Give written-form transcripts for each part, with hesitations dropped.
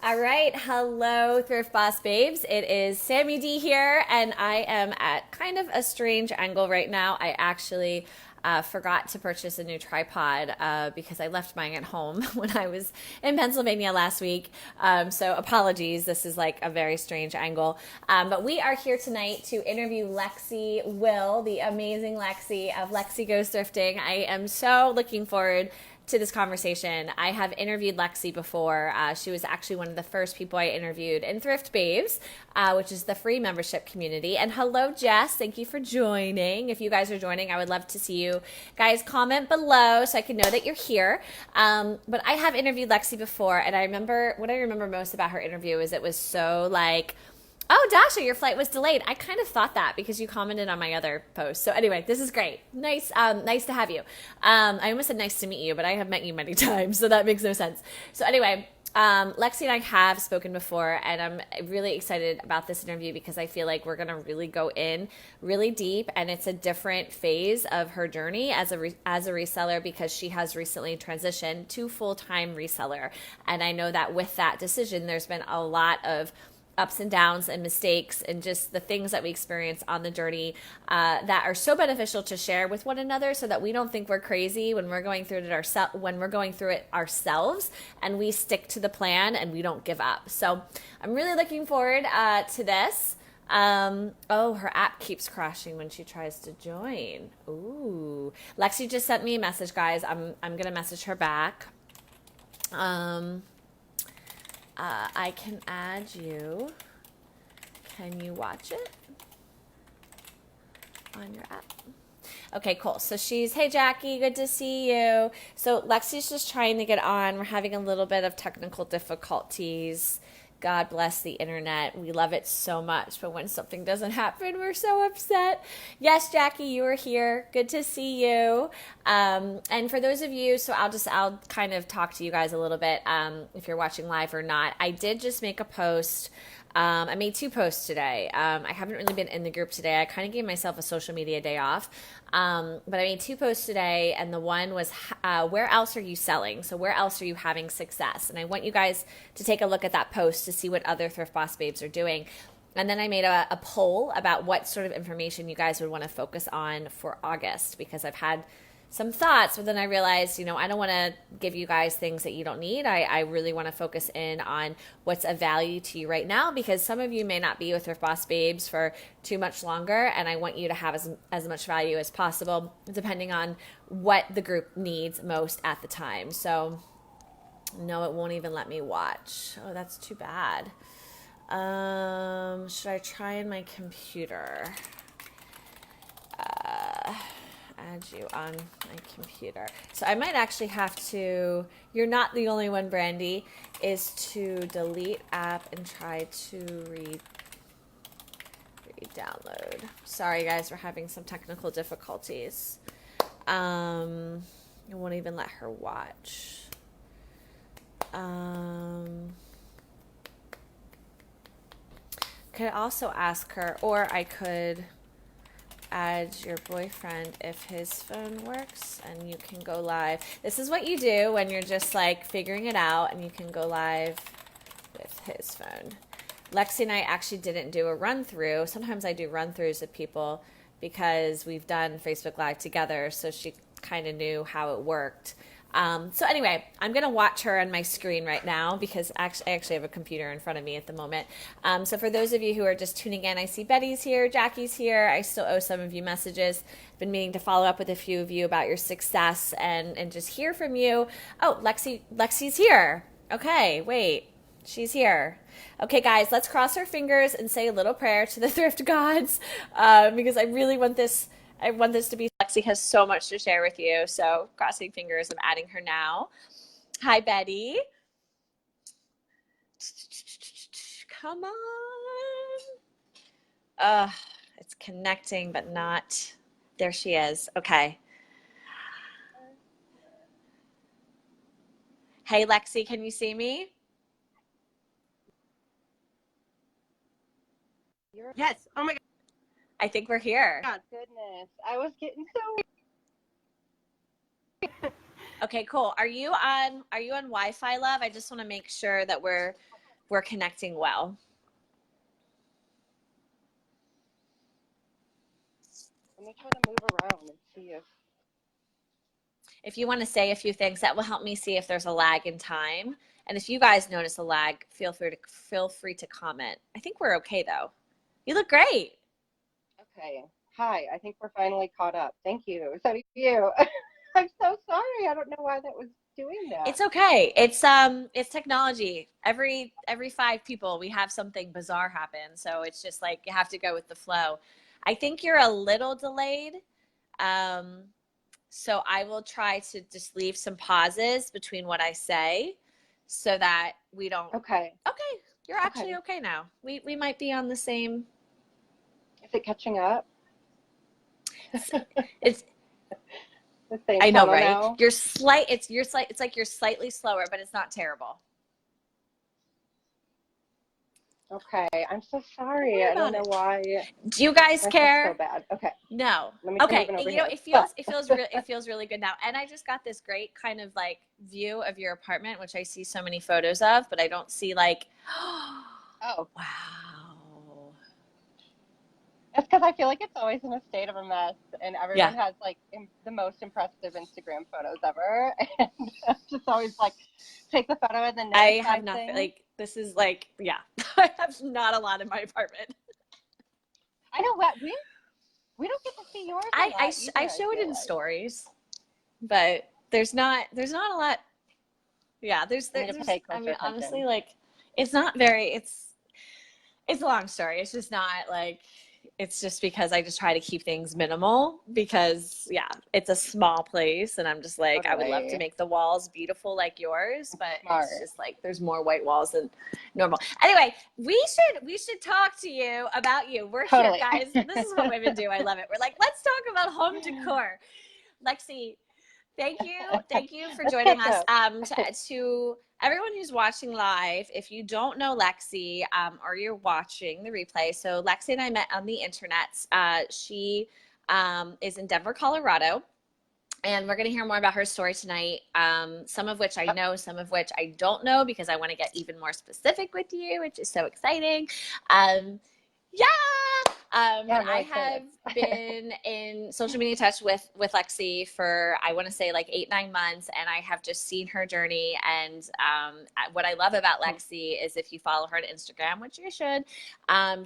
All right, hello, Thrift Boss Babes. It is Sammy D here, and I am at kind of a strange angle right now. I actually forgot to purchase a new tripod because I left mine at home when I was in Pennsylvania last week. So apologies, this is like a very strange angle. But we are here tonight to interview Lexi Will, the amazing Lexi of Lexi Goes Thrifting. I am so looking forward to this conversation. I have interviewed Lexi before. She was actually one of the first people I interviewed in Thrift Babes, which is the free membership community. And hello, Jess. Thank you for joining. If you guys are joining, I would love to see you guys comment below so I can know that you're here. But I have interviewed Lexi before, and what I remember most about her interview is it was so like, oh, Dasha, your flight was delayed. I kind of thought that because you commented on my other post. So anyway, this is great. Nice to have you. I almost said nice to meet you, but I have met you many times, so that makes no sense. So anyway, Lexi and I have spoken before, and I'm really excited about this interview because I feel like we're going to really go in really deep, and it's a different phase of her journey as a reseller because she has recently transitioned to full-time reseller. And I know that with that decision, there's been a lot of ups and downs and mistakes and just the things that we experience on the journey that are so beneficial to share with one another so that we don't think we're crazy when we're going through it ourselves, and we stick to the plan and we don't give up. So I'm really looking forward to this. Oh, her app keeps crashing when she tries to join. Ooh. Lexi just sent me a message, guys. I'm going to message her back. I can add you. Can you watch it on your app? Okay, cool. So hey, Jackie, good to see you. So Lexi's just trying to get on. We're having a little bit of technical difficulties. God bless the internet. We love it so much. But when something doesn't happen, we're so upset. Yes, Jackie, you are here. Good to see you. And for those of you, so I'll kind of talk to you guys a little bit if you're watching live or not. I did just make a post. I made 2 posts today. I haven't really been in the group today. I kind of gave myself a social media day off. But I made 2 posts today, and the one was where else are you selling? So where else are you having success? And I want you guys to take a look at that post to see what other Thrift Boss Babes are doing. And then I made a poll about what sort of information you guys would want to focus on for August, because I've had some thoughts, but then I realized, I don't want to give you guys things that you don't need. I really want to focus in on what's of value to you right now, because some of you may not be with Thrift Boss Babes for too much longer, and I want you to have as much value as possible, depending on what the group needs most at the time. So, no, it won't even let me watch. Oh, that's too bad. Should I try in my computer? Add you on my computer. So I might actually have to, you're not the only one, Brandy, is to delete app and try to re-download. Sorry guys, we're having some technical difficulties. It won't even let her watch. Could also ask her, or I could add your boyfriend if his phone works and you can go live. This is what you do when you're just like figuring it out and you can go live with his phone. Lexi and I actually didn't do a run through. Sometimes I do run throughs with people because we've done Facebook Live together, so she kind of knew how it worked. So anyway, I'm going to watch her on my screen right now because I actually have a computer in front of me at the moment. So for those of you who are just tuning in, I see Betty's here, Jackie's here. I still owe some of you messages. I've been meaning to follow up with a few of you about your success and just hear from you. Oh, Lexi's here. Okay, wait. She's here. Okay, guys, let's cross our fingers and say a little prayer to the thrift gods because I really want this. I want this to be. Lexi has so much to share with you. So crossing fingers, I'm adding her now. Hi, Betty. Come on. It's connecting, but not. There she is. Okay. Hey, Lexi, can you see me? Yes. Oh my I think we're here. God, goodness. I was getting Okay, cool. Are you on Wi-Fi, love? I just want to make sure that we're we're connecting well. Let me try to move around and see If you want to say a few things, that will help me see if there's a lag in time. And if you guys notice a lag, feel free to comment. I think we're okay though. You look great. Okay. Hi, I think we're finally caught up. Thank you. So do you. I'm so sorry. I don't know why that was doing that. It's okay. It's technology. Every 5 people we have something bizarre happen. So it's just like you have to go with the flow. I think you're a little delayed. Um, so I will try to just leave some pauses between what I say so that we don't. Okay. Okay, you're actually okay now. We might be on the same. Is it catching up? It's The same I know, tunnel right? now? It's like you're slightly slower, but it's not terrible. Okay. I'm so Don't sorry. worry I don't about know it. why Do you guys my head's so care? bad. Okay. No. Let me try Okay. moving over You know, here. it feels really good now. And I just got this great kind of like view of your apartment, which I see so many photos of, but I don't see like, Oh. wow. It's because I feel like it's always in a state of a mess, and Yeah. everyone has like the most impressive Instagram photos ever, and I'm just always like, take the photo and then I notice have five nothing. things. Like, this is like, yeah, I have not a lot in my apartment. I know what we don't get to see yours a lot I either. I show it feel in like stories, but there's not a lot. Yeah, I need to pay I closer mean, honestly, attention. like, it's a long story. It's just not like, it's just because I just try to keep things minimal because, yeah, it's a small place. And I'm just like, I would love to Totally make the walls beautiful like yours, but it's smart. just like there's more white walls than normal. Anyway, we should talk to you about you. We're here, Totally. guys. This is what women do. I love it. We're like, let's talk about home decor. Lexi, thank you for Let's joining catch us. up. To everyone who's watching live, if you don't know Lexi, or you're watching the replay, so Lexi and I met on the internet. She is in Denver, Colorado. And we're going to hear more about her story tonight. Some of which I Yep. know, some of which I don't know, because I want to get even more specific with you, which is so exciting. Um, yeah. Yeah, But I'm I really have excited. been in social media touch with Lexi for, I want to say, like 8-9 months, and I have just seen her journey. And what I love about Lexi is, if you follow her on Instagram, which you should,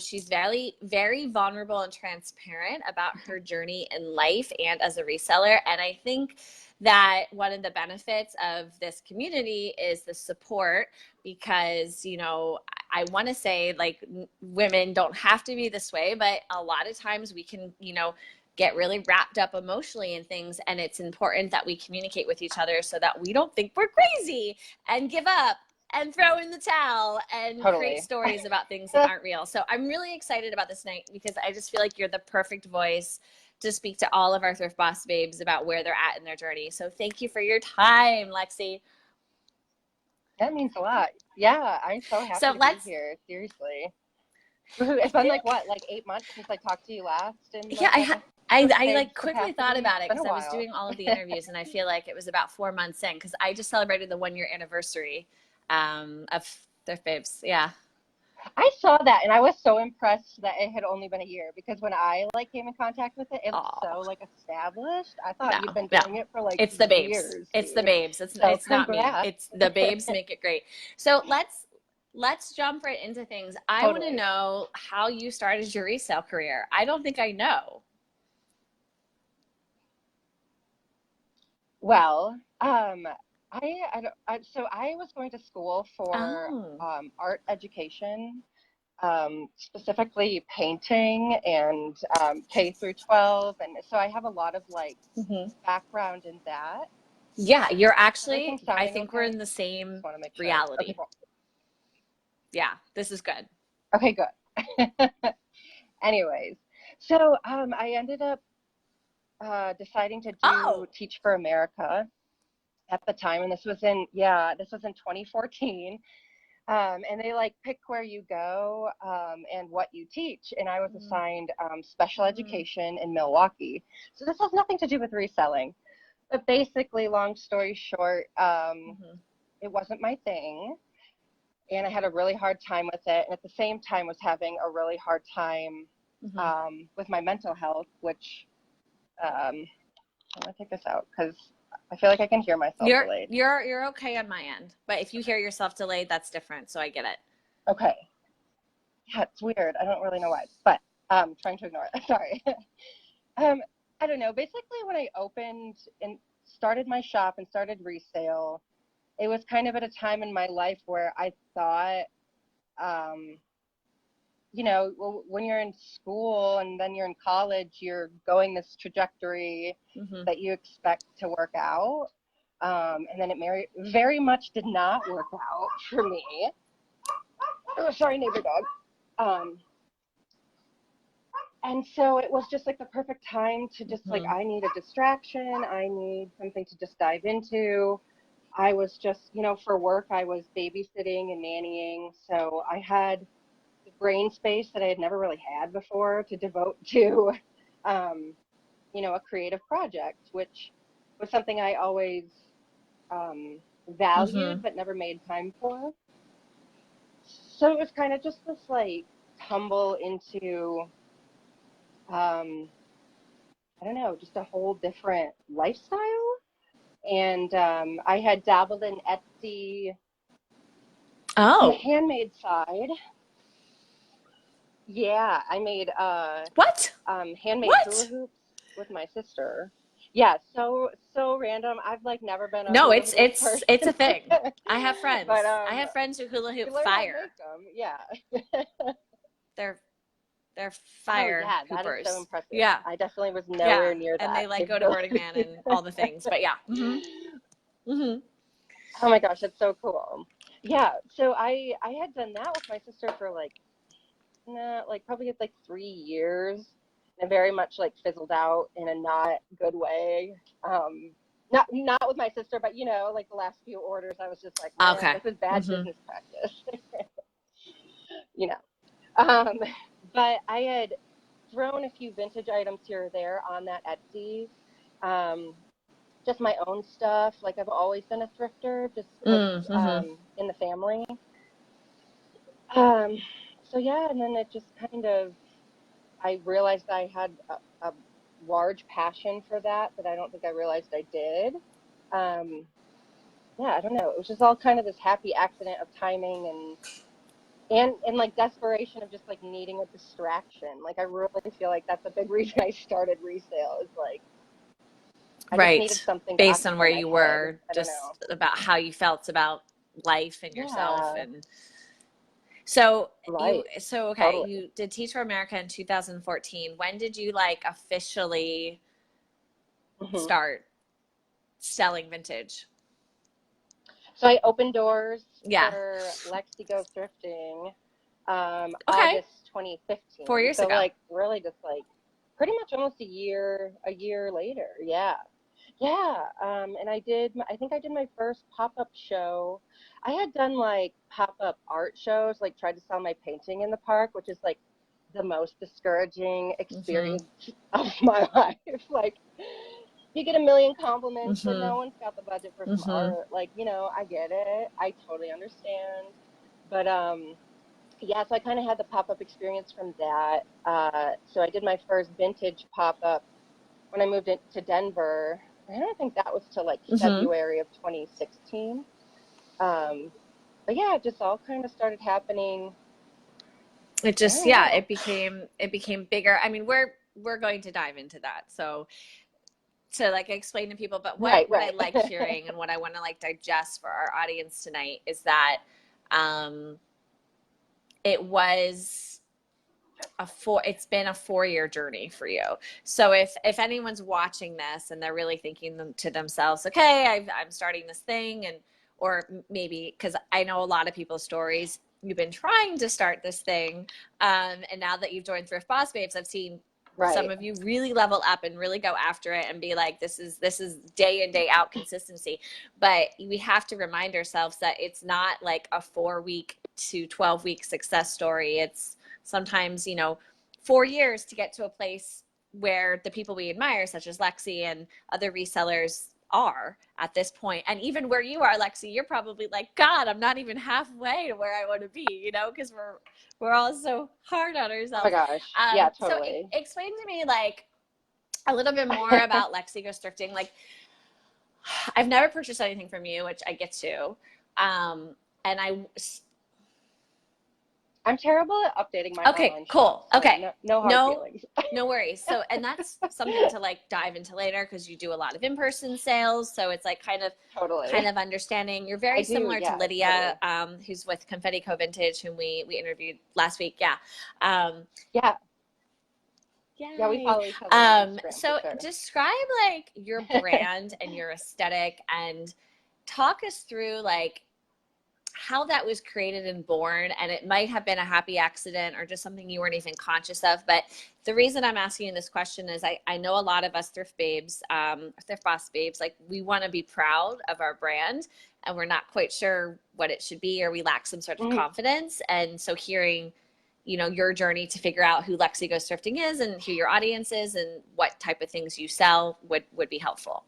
she's very, very vulnerable and transparent about her journey in life and as a reseller. And I think that one of the benefits of this community is the support, because, I want to say, like, women don't have to be this way, but a lot of times we can, get really wrapped up emotionally in things. And it's important that we communicate with each other so that we don't think we're crazy and give up and throw in the towel and create Totally. stories about things that aren't real. So I'm really excited about this night, because I just feel like you're the perfect voice to speak to all of our Thrift Boss babes about where they're at in their journey. So thank you for your time, Lexi. That means a lot. Yeah, I'm so happy So to be let's, here. Seriously. I It's been like think, what, like 8 months since I talked to you last in yeah, like a Thrift I Babes like quickly thought capacity. about It's it been a because I was while. doing all of the interviews, and I feel like it was about 4 months in, because I just celebrated the 1 year anniversary of Thrift Babes. Yeah. I saw that and I was so impressed that it had only been a year, because when I like came in contact with it, it looked Oh, so like established. I no, thought you'd been no. doing it for like It's the babes. years, It's the dude. babes. So It's not me. congrats. It's the babes make it great. So let's jump right into things. I want to Totally. know how you started your resale career. I don't think I know. Well, so I was going to school for Oh. art education, specifically painting and K through 12. And so I have a lot of like Hmm. background in that. Yeah, you're Everything actually, I sounding think we're okay? in the Just same want to make sure. Okay, reality. cool. Yeah, this is good. Okay, good. Anyways, so I ended up deciding to do Oh. Teach for America at the time, and this was in 2014. And they like pick where you go and what you teach. And I was assigned special Mm-hmm. education in Milwaukee. So this has nothing to do with reselling. But basically, long story short, Mm-hmm. it wasn't my thing. and I had a really hard time with it. And at the same time was having a really hard time with my mental health, which I'm gonna take this out because I feel like I can hear myself delayed. You're okay on my end, but if you hear yourself delayed, that's different. So I get it. Okay. Yeah, it's weird. I don't really know why, but trying to ignore it. Sorry. I don't know. Basically, when I opened and started my shop and started resale, it was kind of at a time in my life where I thought, you know, when you're in school and then you're in college, you're going this trajectory that you expect to work out. And then it very much did not work out for me. Oh, sorry, neighbor dog. And so it was just like the perfect time to just like, I need a distraction. I need something to just dive into. I was just, you know, for work, I was babysitting and nannying. So I had the brain space that I had never really had before to devote to, you know, a creative project, which was something I always valued but never made time for. So it was kind of just this like tumble into, I don't know, just a whole different lifestyle. And I had dabbled in Etsy on the handmade side. Yeah, I made handmade hula hoops with my sister. Yeah, so random. I've like never been a hula hoop person. It's a thing. I have friends. But I have friends who hula hoop fire. How to make them. Yeah. They're fire hoopers. That is so impressive. Yeah. I definitely was nowhere near that. And they like go to Burning Man and all the things. But yeah. Oh my gosh, that's so cool. Yeah, so I had done that with my sister for like probably like 3 years, and very much like fizzled out in a not good way. Not with my sister, but you know, like the last few orders, I was just like, man, this is bad business practice. You know. But I had thrown a few vintage items here or there on that Etsy. Just my own stuff. Like I've always been a thrifter, just in the family. So yeah, and then it just kind of, I realized I had a large passion for that I don't think I realized I did. Yeah, I don't know. It was just all kind of this happy accident of timing and like desperation of just like needing a distraction. Like I really feel like that's a big reason I started resale is like I just needed something based on where you were, just about how you felt about life and yourself. And so you did Teach for America in 2014. When did you like officially start selling vintage? So I opened doors for Lexi Go Thrifting August 2015. 4 years ago. So like really just like pretty much almost a year later. Yeah. And I think I did my first pop-up show. I had done like pop-up art shows, like tried to sell my painting in the park, which is like the most discouraging experience of my life. Like you get a million compliments, but no one's got the budget for some art. Like, you know, I get it. I totally understand. But yeah, so I kind of had the pop-up experience from that. So I did my first vintage pop-up when I moved to Denver. I don't think that was till like February of 2016. But yeah, it just all kind of started happening. It just it became bigger. I mean, we're going to dive into that. So to like explain to people, but what I like hearing and what I want to like digest for our audience tonight is that it's been a 4-year journey for you. So if anyone's watching this and they're really thinking to themselves, okay, I'm starting this thing, or maybe because I know a lot of people's stories, you've been trying to start this thing, and now that you've joined Thrift Boss Babes, I've seen some of you really level up and really go after it and be like, this is day in, day out consistency. But we have to remind ourselves that it's not like a 4-week to 12-week success story. It's sometimes, 4 years to get to a place where the people we admire, such as Lexi and other resellers, are at this point. And even where you are, Lexi, you're probably like, God, I'm not even halfway to where I want to be, you know, because we're all so hard on Oh my ourselves. gosh. Yeah, So totally. explain to me like a little bit more about Lexi Goes Thrifting. Like, I've never purchased anything from you, which I get to. And I'm terrible at updating my okay, online shop. cool. So Okay. no hard No, feelings. no worries. So, and that's something to like dive into later because you do a lot of in-person sales. So it's like kind Totally. of understanding. You're I very do. similar to Yeah, Lydia, totally. who's with Confetti Co Vintage, whom we interviewed last week. Yeah. Yeah. Yeah, we Yay. follow each other on Instagram for So sure. describe like your brand and your aesthetic and talk us through like how that was created and born. And it might have been a happy accident or just something you weren't even conscious of. But the reason I'm asking you this question is I know a lot of us thrift babes, thrift boss babes, like we want to be proud of our brand and we're not quite sure what it should be or we lack some sort of Mhm. confidence. And so hearing, you know, your journey to figure out who Lexi Goes Thrifting is and who your audience is and what type of things you sell would be helpful.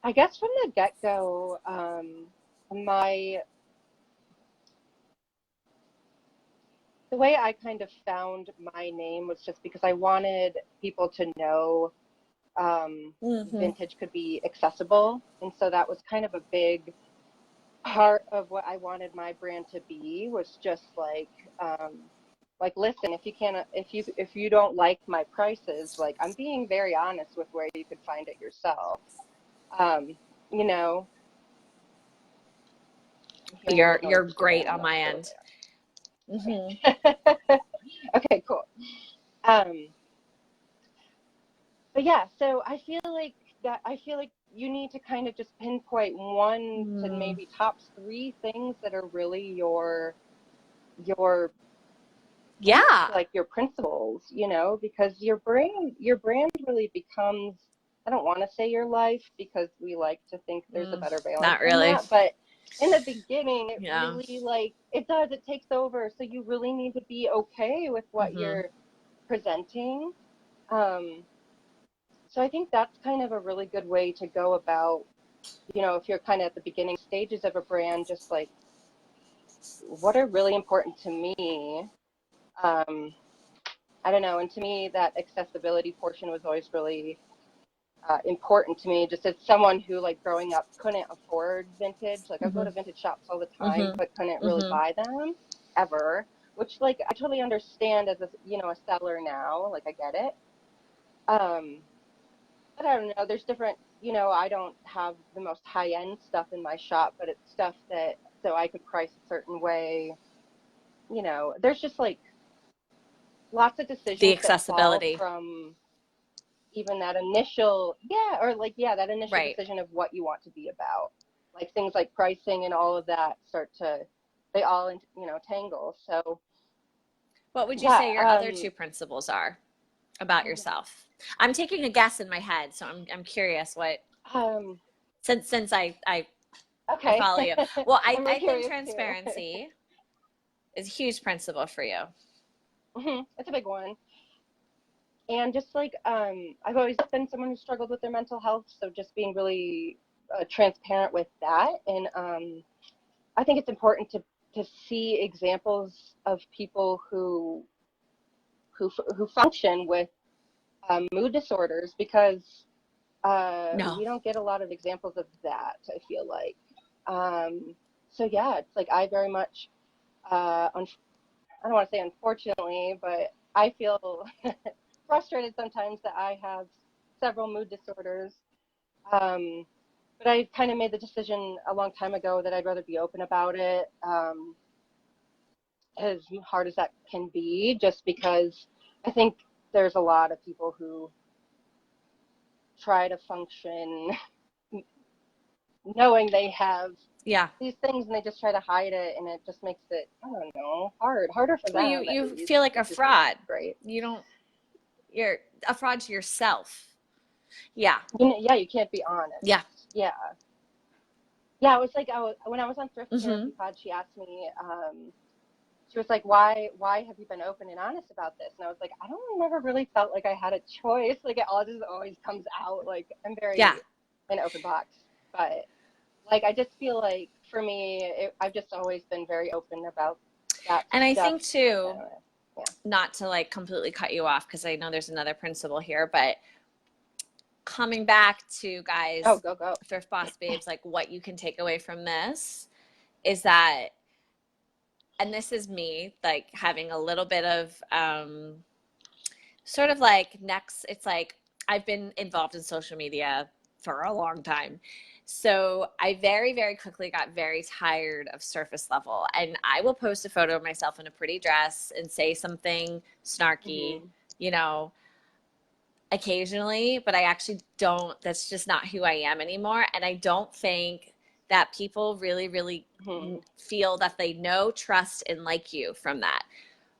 I guess from the get-go, my the way I kind of found my name was just because I wanted people to know Mm-hmm. vintage could be accessible, and so that was kind of a big part of what I wanted my brand to be was just like listen, if you can't if you don't like my prices, like I'm being very honest with where you could find it yourself. Um, you know, I'm hearing a little noise You're too, but great I'm on not my sure end. Mm-hmm. what they are. Okay, cool. Um, but yeah, so I feel like you need to kind of just pinpoint one to Mm. maybe top three things that are really your Yeah. like your principles, you know, because your brand really becomes, I don't want to say your life because we like to think there's a better balance Not than really. that, but in the beginning it Yeah. really like it takes over, so you really need to be okay with what Mm-hmm. you're presenting. um so I think that's kind of a really good way to go about, you know, if you're kind of at the beginning stages of a brand, just like what are really important to me. um I don't know. And to me, that accessibility portion was always really important to me. Just as someone who, like, growing up, couldn't afford vintage. Like, I go Mm-hmm. to vintage shops all the time, Mm-hmm. but couldn't really Mm-hmm. buy them ever. Which, like, I totally understand as a, you know, a seller now. Like, I get it. Um, but I don't know. There's different. You know, I don't have the most high end stuff in my shop, but it's stuff that so I could price a certain way. You know, there's just like lots of The decisions that fall accessibility. from even that initial, yeah, or like, yeah, that initial Right. decision of what you want to be about. Like things like pricing and all of that start to, they all, you know, tangle. So, What would you yeah, say your other two principles are about yourself? I'm taking a guess in my head, so I'm curious what um, since I okay. follow you. Well, I'm really I think curious too. transparency is a huge principle for you. It's a big one. And just like, I've always been someone who struggled with their mental health. So just being really transparent with that. And I think it's important to see examples of people who function with mood disorders, because No. we don't get a lot of examples of that, I feel like. So yeah, it's like I very much, I don't want to say unfortunately, but I feel frustrated sometimes that I have several mood disorders. Um, but I kind of made the decision a long time ago that I'd rather be open about it, as hard as that can be, just because I think there's a lot of people who try to function knowing they have Yeah. these things and they just try to hide it, and it just makes it, I don't know, harder for Well, them at you least, feel like a which isn't fraud. great. You don't. You're a fraud to yourself. Yeah. You know, yeah, you can't be Yeah. honest. Yeah. Yeah, it was like when I was on Thrift Mm-hmm. Therapy Pod, she asked me, she was like, why have you been open and honest about this? And I was like, I don't never really felt like I had a choice. Like it all just always comes out. Like I'm Yeah. very an open box, but like I just feel like for me, I've just always been very open about that And I stuff. think too, Yeah. not to like completely cut you off because I know there's another principle here, but coming back to Oh, guys, go. thrift boss babes, like what you can take away from this is that, and this is me like having a little bit of sort of like next, it's like I've been involved in social media for a long time. So I very, very quickly got very tired of surface level. And I will post a photo of myself in a pretty dress and say something snarky, Mm-hmm. you know, occasionally, but I actually don't, that's just not who I am anymore. And I don't think that people really, really Mm-hmm. feel that they know, trust, and like you from that.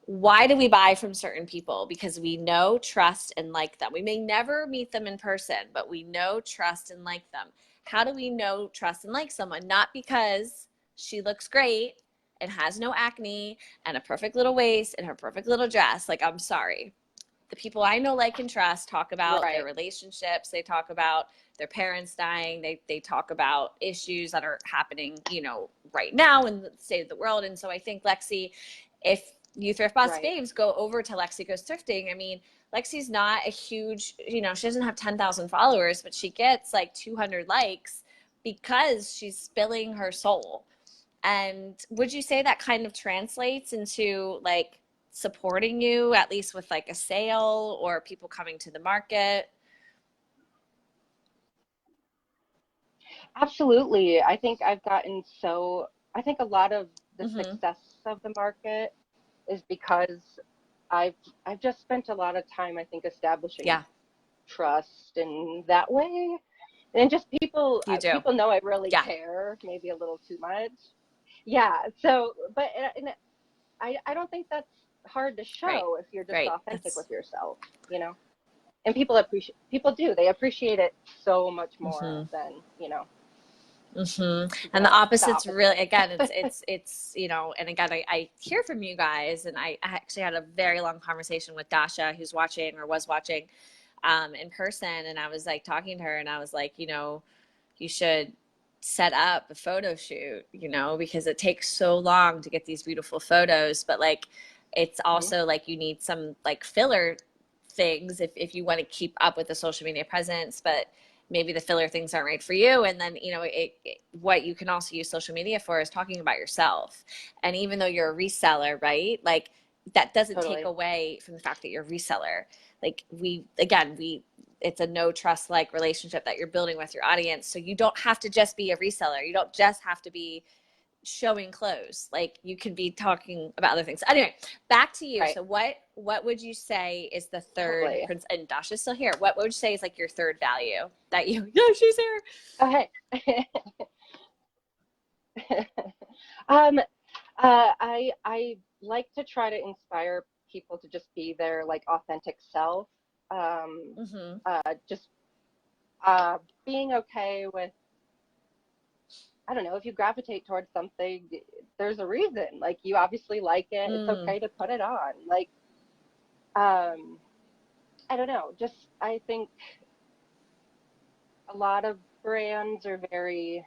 Why do we buy from certain people? Because we know, trust, and like them. We may never meet them in person, but we know, trust, and like them. How do we know, trust, and like someone? Not because she looks great and has no acne and a perfect little waist and her perfect little dress. Like, I'm sorry. The people I know, like, and trust talk about their Right. relationships. They talk about their parents dying. They talk about issues that are happening, you know, right now in the state of the world. And so I think, Lexi, if you thrift boss Right. babes go over to Lexi Goes Thrifting, I mean, Lexi's not a huge, you know, she doesn't have 10,000 followers, but she gets like 200 likes because she's spilling her soul. And would you say that kind of translates into like supporting you, at least with like a sale or people coming to the market? Absolutely. I think a lot of the Mm-hmm. success of the market is because I've I've just spent a lot of time, I think, establishing Yeah, trust in that way. And just you do. people know I really Yeah, care, maybe a little too much. Yeah. So, but and I don't think that's hard to right, show if you're just right. authentic That's with yourself, you know? And people do. They appreciate it so much more mm-hmm. than, And the the opposite's really, opposite. again, it's you know, and again, I hear from you guys, and I actually had a very long conversation with Dasha, who's watching or was watching, in person, and I was like talking to her, and I was like, you know, you should set up a photo shoot, you know, because it takes so long to get these beautiful photos, but like, it's Hmm. also like you need some like filler things if you want to keep up with the social media presence, but maybe the filler things aren't right for you. And then, you know, what you can also use social media for is talking about yourself. And even though you're a reseller, right? Like that doesn't take Totally. away from the fact that you're a reseller. Like again, it's a no trust like relationship that you're building with your audience. So you don't have to just be a reseller. You don't just have to be showing clothes. Like you can be talking about other things. Anyway, back to you. Right. So what would you say is the third Totally. prince, and Dasha's still here. What would you say is like your third value that you yeah, she's here. Okay. um, I like to try to inspire people to just be their like authentic self. Mm-hmm. Just being okay with, I don't know, if you gravitate towards something, there's a reason. Like you obviously like it. It's Mm. okay to put it on. Like, um, I don't know. Just I think a lot of brands are very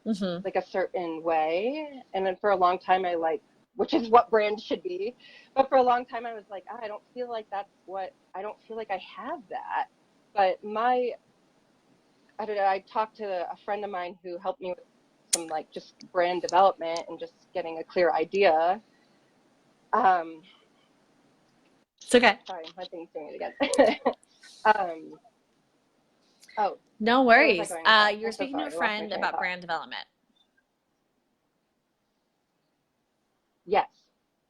Mm-hmm. like a certain way, and then for a long time I like, which is what brands should be. But for a long time I was like, "Ah, I don't feel like I don't feel like I have that. But I don't know. I talked to a friend of mine who helped me with some like just brand development and just getting a clear idea. Um, It's okay. Sorry, my thing's doing it again. um, oh, No where was I worries. going with that? You were I'm so speaking to a sorry. I lost my friend train of about thought. brand development. Yes,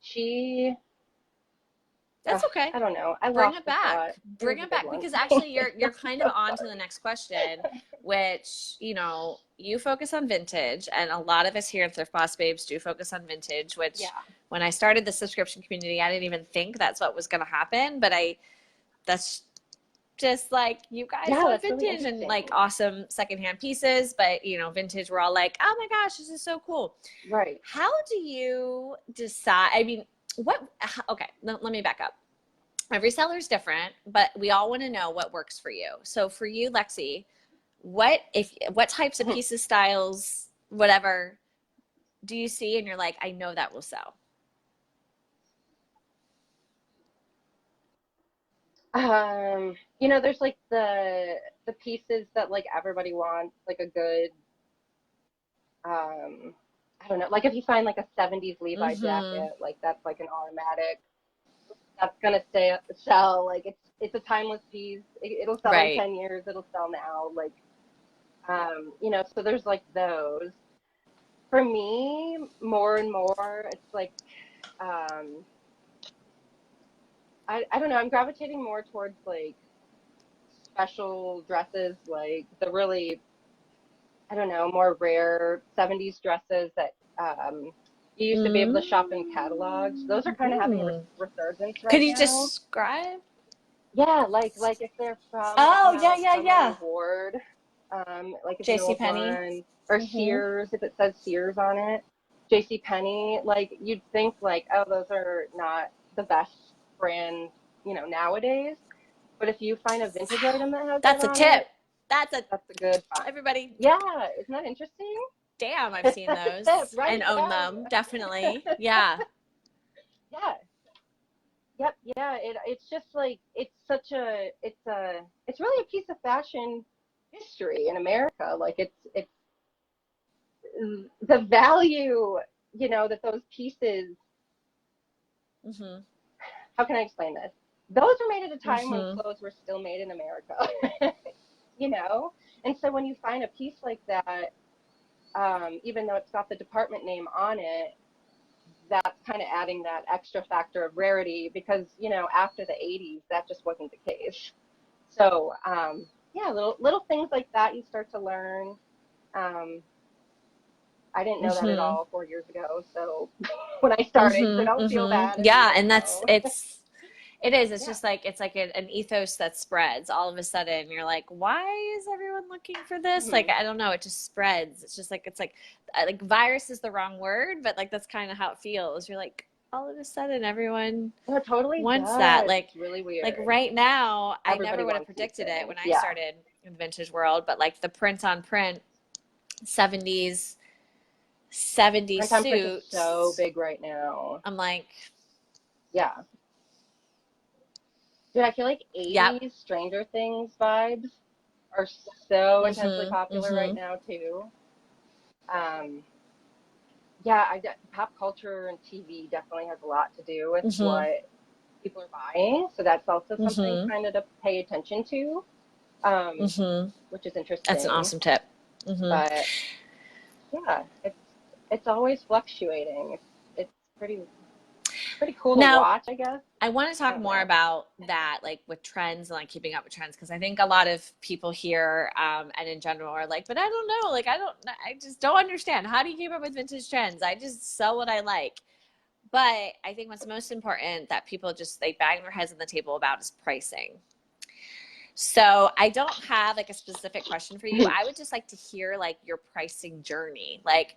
she. That's okay. I don't know. I Bring lost it the thought. back. It Bring was a it good back one. because I'm actually you're kind of so on to the sorry. next question, which, you know, you focus on vintage, and a lot of us here at Thrift Boss Babes do focus on vintage, which Yeah. when I started the subscription community, I didn't even think that's what was going to happen, but that's Just like you guys Yeah, love that's really vintage and like interesting. awesome secondhand pieces, but you know, vintage, we're all like, oh my gosh, this is so cool. Right. How do you decide? I mean, okay, let me back up. Every seller is different, but we all want to know what works for you. So for you, Lexi, what types of pieces, styles, whatever do you see and you're like, I know that will sell? There's like the pieces that like everybody wants, like a good I don't know, like if you find like a 70s Levi Mm-hmm. jacket, like that's like an automatic that's gonna sell. Like it's a timeless piece. It'll sell in Right. 10 years. It'll sell now. Like so there's like those. For me, more and more, it's like um, I don't know. I'm gravitating more towards like special dresses, like the really I don't know more rare 70s dresses that you used to be able to shop in catalogs. Those are kind of having a Mm-hmm. resurgence Could right you now. describe? Yeah, like if they're from they Oh, come yeah, out yeah, Summer yeah. Award, like it's an JC old Penney. one, or Mm-hmm. Sears if it says Sears on it, JC Penney, like you'd think like oh those are not the best brand nowadays, but if you find a vintage item that has that That's a on tip. it, That's a that's a good find. everybody. Yeah, isn't that interesting? Damn, I've seen That's a tip. those Write and it own down. them. Definitely. Yeah. Yeah. Yep, yeah, it's just like it's really a piece of fashion history in America. Like it's the value, that those pieces, Mm-hmm. how can I explain this? Those were made at a time when Mm-hmm. clothes were still made in America, you know? And so when you find a piece like that, even though it's got the department name on it, that's kind of adding that extra factor of rarity because, after the 80s, that just wasn't the case. So, yeah, little things like that you start to learn. Um, I didn't know that at Mm-hmm. all 4 years ago. So when I started, so Mm-hmm. don't feel Mm-hmm. bad if you Yeah, don't and that's know. it is. It's Yeah. just like it's like an ethos that spreads. All of a sudden, you're like, why is everyone looking for this? Like, Hmm. I don't know. It just spreads. It's just like virus is the wrong word, but like that's kind of how it feels. You're like, all of a sudden, everyone No, it totally wants that. does. It's really Like weird. right now, I Everybody never would have wants these predicted it things. when I Yeah. started in the vintage world, but like the print on print 70s 70s Print on print is so suits. big right now. I'm like, Yeah. Dude, I feel like yep. 80s Stranger Things vibes are so intensely Mm-hmm. popular right Mm-hmm. now too. Um, yeah, pop culture and TV definitely has a lot to do with Mm-hmm. what people are buying. So that's also something Mm-hmm. kind of to pay attention to, um, Mm-hmm. which is That's an interesting. awesome tip. Mm-hmm. But yeah, it's always fluctuating. It's pretty cool to Now, watch, I guess. I want to I talk don't more know. about that, like with trends and like keeping up with trends, because I think a lot of people here and in general are like, but I don't know, like I just don't understand. How do you keep up with vintage trends? I just sell what I like. But I think what's most important that people just they bang their heads on the table about is pricing. So I don't have like a specific question for you. I would just like to hear like your pricing journey. Like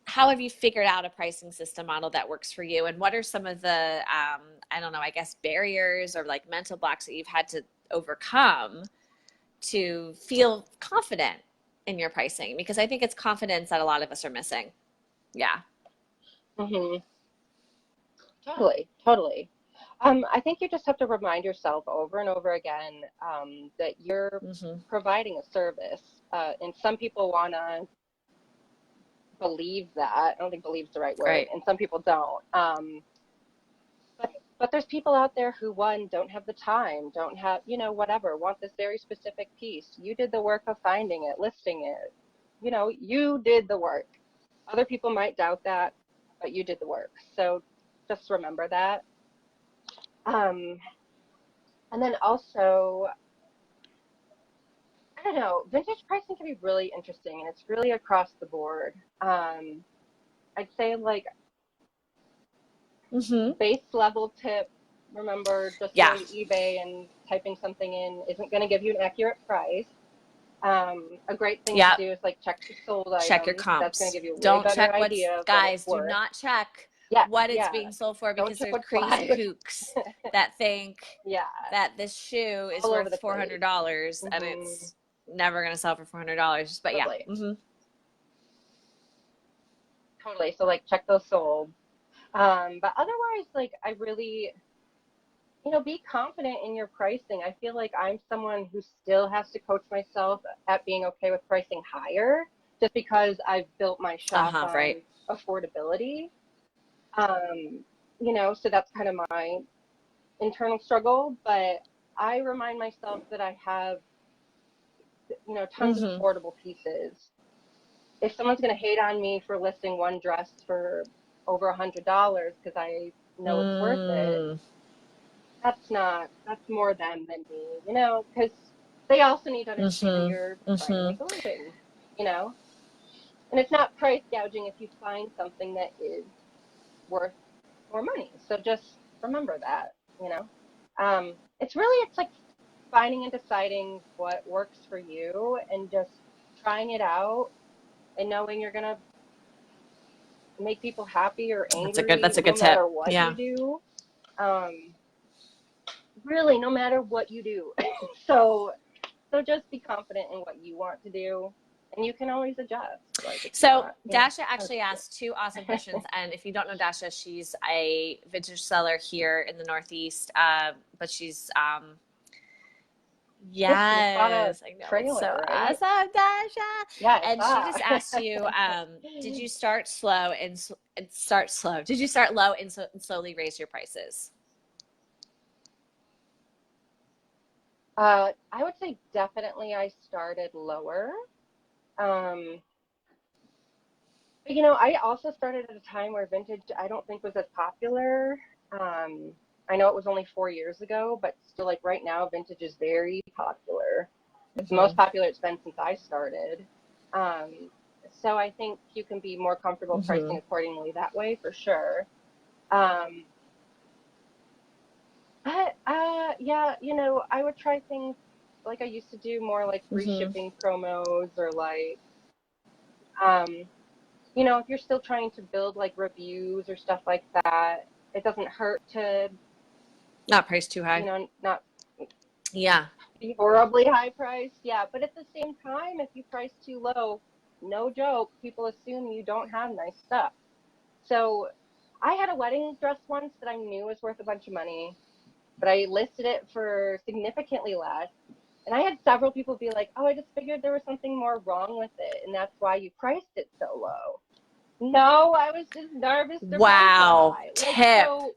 how have you figured out a pricing system model that works for you? And what are some of the, I don't know, I guess barriers or like mental blocks that you've had to overcome to feel confident in your pricing? Because I think it's confidence that a lot of us are missing. Yeah. Hmm. Totally, totally. I think you just have to remind yourself over and over again that you're Mm-hmm. providing a service. And some people want to believe that. I don't think believe is the right word, Right. and some people don't. But but there's people out there who one don't have the time, don't have whatever, want this very specific piece. You did the work of finding it, listing it. You did the work. Other people might doubt that, but you did the work. So just remember that. Um, and then also, I don't know, vintage pricing can be really interesting, and it's really across the board. I'd say like Mm-hmm. base level tip. Remember, just Yeah. going to eBay and typing something in isn't going to give you an accurate price. A great thing to Yep. do is like check the sold Check your items. That's going to comps. give you a way Don't better check what's, idea of what it's guys, do worth. not check Yeah, what it's yeah. being sold for, Don't because check there's what's crazy live. kooks that think Yeah, that this shoe is all over the worth place. $400 and Mm-hmm. it's never going to sell for $400. But yeah. Totally. Mm-hmm. Totally. So like check those sold. But otherwise, like I really, be confident in your pricing. I feel like I'm someone who still has to coach myself at being okay with pricing higher, just because I've built my shop Uh-huh, on right. affordability. So that's kind of my internal struggle, but I remind myself that I have, tons of Mm-hmm. affordable pieces. If someone's going to hate on me for listing one dress for over $100 because I know it's worth it, Mm. that's more them than me, because they also need to understand that Mm-hmm. you're trying to Mm-hmm. make a living, you know? And it's not price gouging if you find something that is worth more money. So just remember that, you know? It's like finding and deciding what works for you and just trying it out and knowing you're going to make people happy or That's angry a no good tip. matter what you Yeah. do. Um, really, no matter what you do. so So just be confident in what you want to do, and you can always adjust. Like it's So not, Dasha actually perfect. asked two awesome questions, and if you don't know Dasha, she's a vintage seller here in the Northeast, but she's Yes, you just bought a yes, I know, it's so trailer, right? awesome, Dasha. Yeah, I And she saw. just asked you, did you start slow and start slow? Did you start low and, and slowly raise your prices? I would say definitely I started lower. Um, but I also started at a time where vintage I don't think was as popular. Um, I know it was only 4 years ago, but still, like right now, vintage is very popular. It's the Mm-hmm. most popular it's been since I started. Um, so I think you can be more comfortable Mm-hmm. pricing accordingly that way for sure. Um, but yeah, I would try things like I used to do, more like free Mm-hmm. shipping promos, or like, um, if you're still trying to build like reviews or stuff like that, it doesn't hurt to, Not priced too high. not Yeah. be horribly high priced. Yeah, but at the same time, if you price too low, no joke, people assume you don't have nice stuff. So I had a wedding dress once that I knew was worth a bunch of money, but I listed it for significantly less. And I had several people be like, "Oh, I just figured there was something more wrong with it, and that's why you priced it so low." No, I was just nervous to price it Wow. high. Like, Tip. so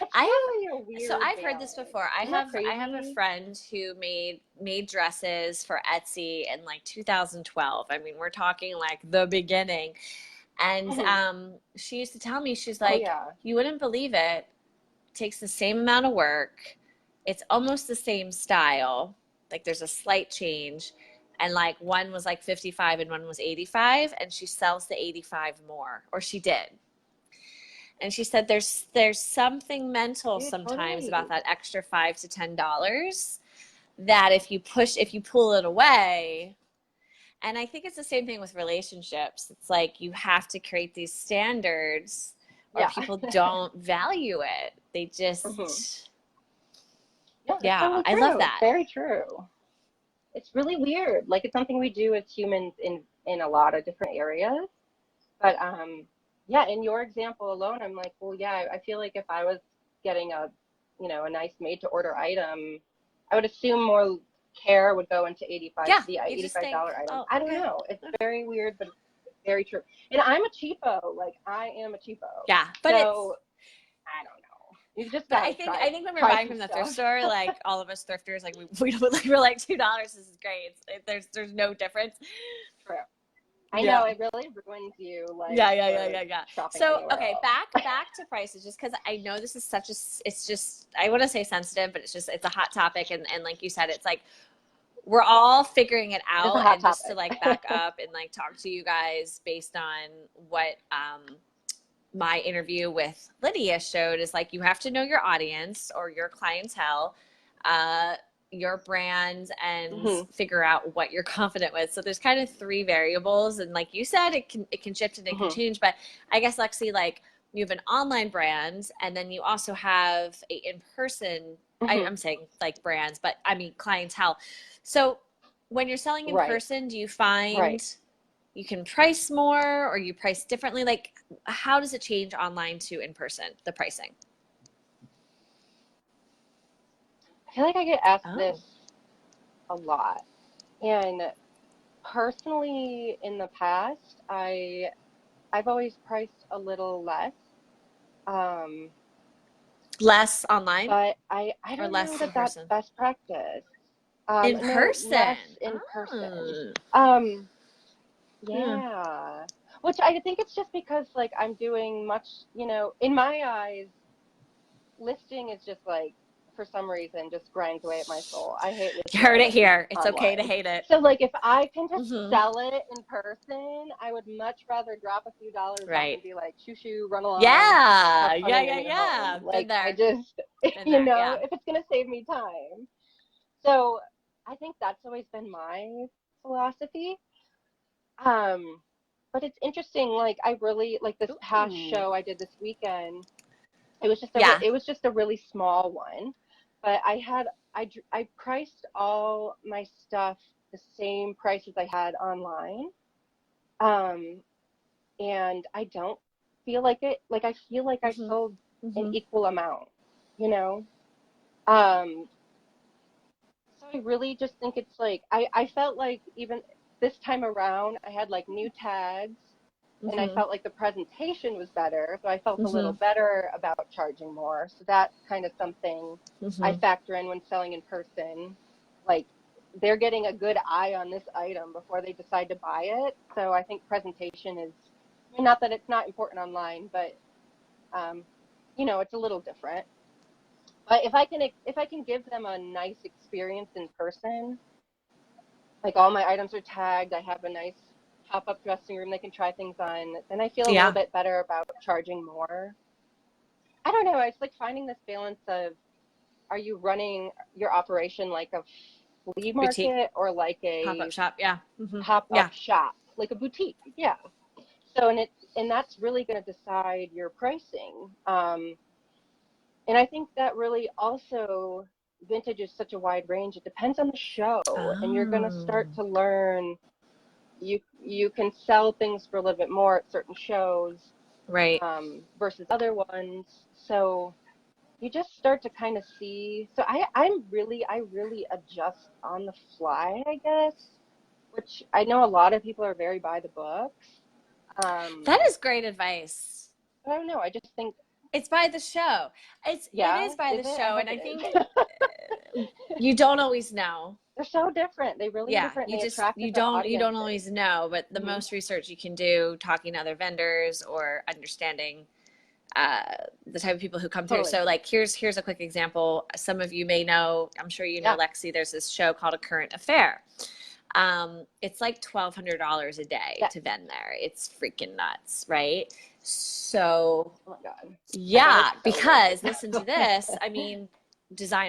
it's I really a have so weird I've heard this balance. before. Isn't that I have a crazy? friend who made dresses for Etsy in like 2012. I mean, we're talking like the beginning. And she used to tell me, she's Oh like, yeah. you wouldn't believe it. Takes the same amount of work. It's almost the same style. Like there's a slight change. And like one was like 55 and one was 85, and she sells the 85 more, or she did. And she said there's something mental Dude, sometimes about totally. that extra $5 to $10 that if you pull it away. And I think it's the same thing with relationships. It's like you have to create these standards or Yeah. people don't value it. They hmm just, Yeah, it's yeah, totally I love true. It's that. very true. It's really weird. Like it's something we do as humans in a lot of different areas. But yeah, in your example alone, I'm like, well, yeah, I feel like if I was getting a nice made to order item, I would assume more care would go into Yeah, the you just think, $85 item. oh, I don't okay. know. It's very weird, but it's very true. And I'm a cheapo. Like I am a cheapo. Yeah, but it's, So I don't know. You just but gotta I think when we're try buying some from the thrift stuff. store, like all of us thrifters, like we don't like, we're like $2. This is great. There's no difference. True. I know Yeah. it really ruins you, like for Yeah. shopping So, anywhere okay, else. back to prices, just because I know this is such a, it's just, I want to say sensitive, but it's a hot topic. And like you said, it's like, we're all figuring it It is a out. hot And just to topic. like back up and like talk to you guys based on my interview with Lydia showed is like you have to know your audience or your clientele, your brand, and Mm-hmm. figure out what you're confident with. So there's kind of three variables, and like you said, it can shift and it can Mm-hmm. change. But I guess, Lexi, like you have an online brand, and then you also have a in-person. Mm-hmm. I'm saying like brands, but I mean clientele. So when you're selling in Right. person, do you Right. find you can price more or you price differently? Like, how does it change online to in person, the pricing? I feel like I get asked this Oh, a lot. And personally, in the past, I've always priced a little less. Um, less online but I or don't know less in that that's person? best practice. In No, person. less in person. Oh, Um, yeah. yeah. Which I think it's just because like I'm doing much, in my eyes, listing is just like for some reason just grinds away at my soul. I hate You heard it listing here. It's okay to online. hate it. So like if I can just Hmm. sell it in person, I would much rather drop a few dollars off Right. and be like, shoo shoo, run along, have Yeah. fun Yeah. when Yeah. you get home. Yeah. Been Like I there. just, Been there. Yeah. if it's gonna save me time. So I think that's always been my philosophy. Um, but it's interesting, like I really like this past Ooh. show I did this weekend. Yeah. It was just a really small one, but I priced all my stuff the same prices I had online. Um, and I don't feel like it, like I feel like I Hmm. sold an Hmm. equal amount, you know? Um, so I really just think it's like I felt like even this time around I had like new tags and I Hmm. felt like the presentation was better, so I felt a little Hmm. better about charging more. So that's kind of something I Hmm. factor in when selling in person. Like they're getting a good eye on this item before they decide to buy it. So I think presentation is, I mean, not that it's not important online, but um, it's a little different. But if I can give them a nice experience in person, like all my items are tagged, I have a nice pop-up dressing room they can try things on, then I feel a little Yeah. bit better about charging more. I don't know, it's like finding this balance of, are you running your operation like a flea Boutique market or like pop-up a shop. Yeah. Hmm. pop-up Yeah. shop, like a boutique? Yeah. So and that's really going to decide your pricing. And I think that really also, vintage is such a wide range. It depends on the show, and you're going to Oh, start to learn you can sell things for a little bit more at certain shows right. versus other ones. So you just start to kind of see. So I really adjust on the fly, I guess, which I know a lot of people are very by the books. That is great advice. But I don't know. I just think, It's by the show. It yeah, is by is the it? I show, hope and it I think is. you don't always know. They're so different. They really Yeah, different. And you they just attract different you don't audiences. always know, but the Hmm. most research you can do, talking to other vendors or understanding uh, the type of people who come through. Totally. So, like, here's a quick example. Some of you may know. I'm sure you know Yeah. Lexi. There's this show called A Current Affair. It's like $1,200 a day Yes. to vend there. It's freaking nuts, right? So Oh my God. I bet yeah, it's so worth because it listen to though. this. I mean,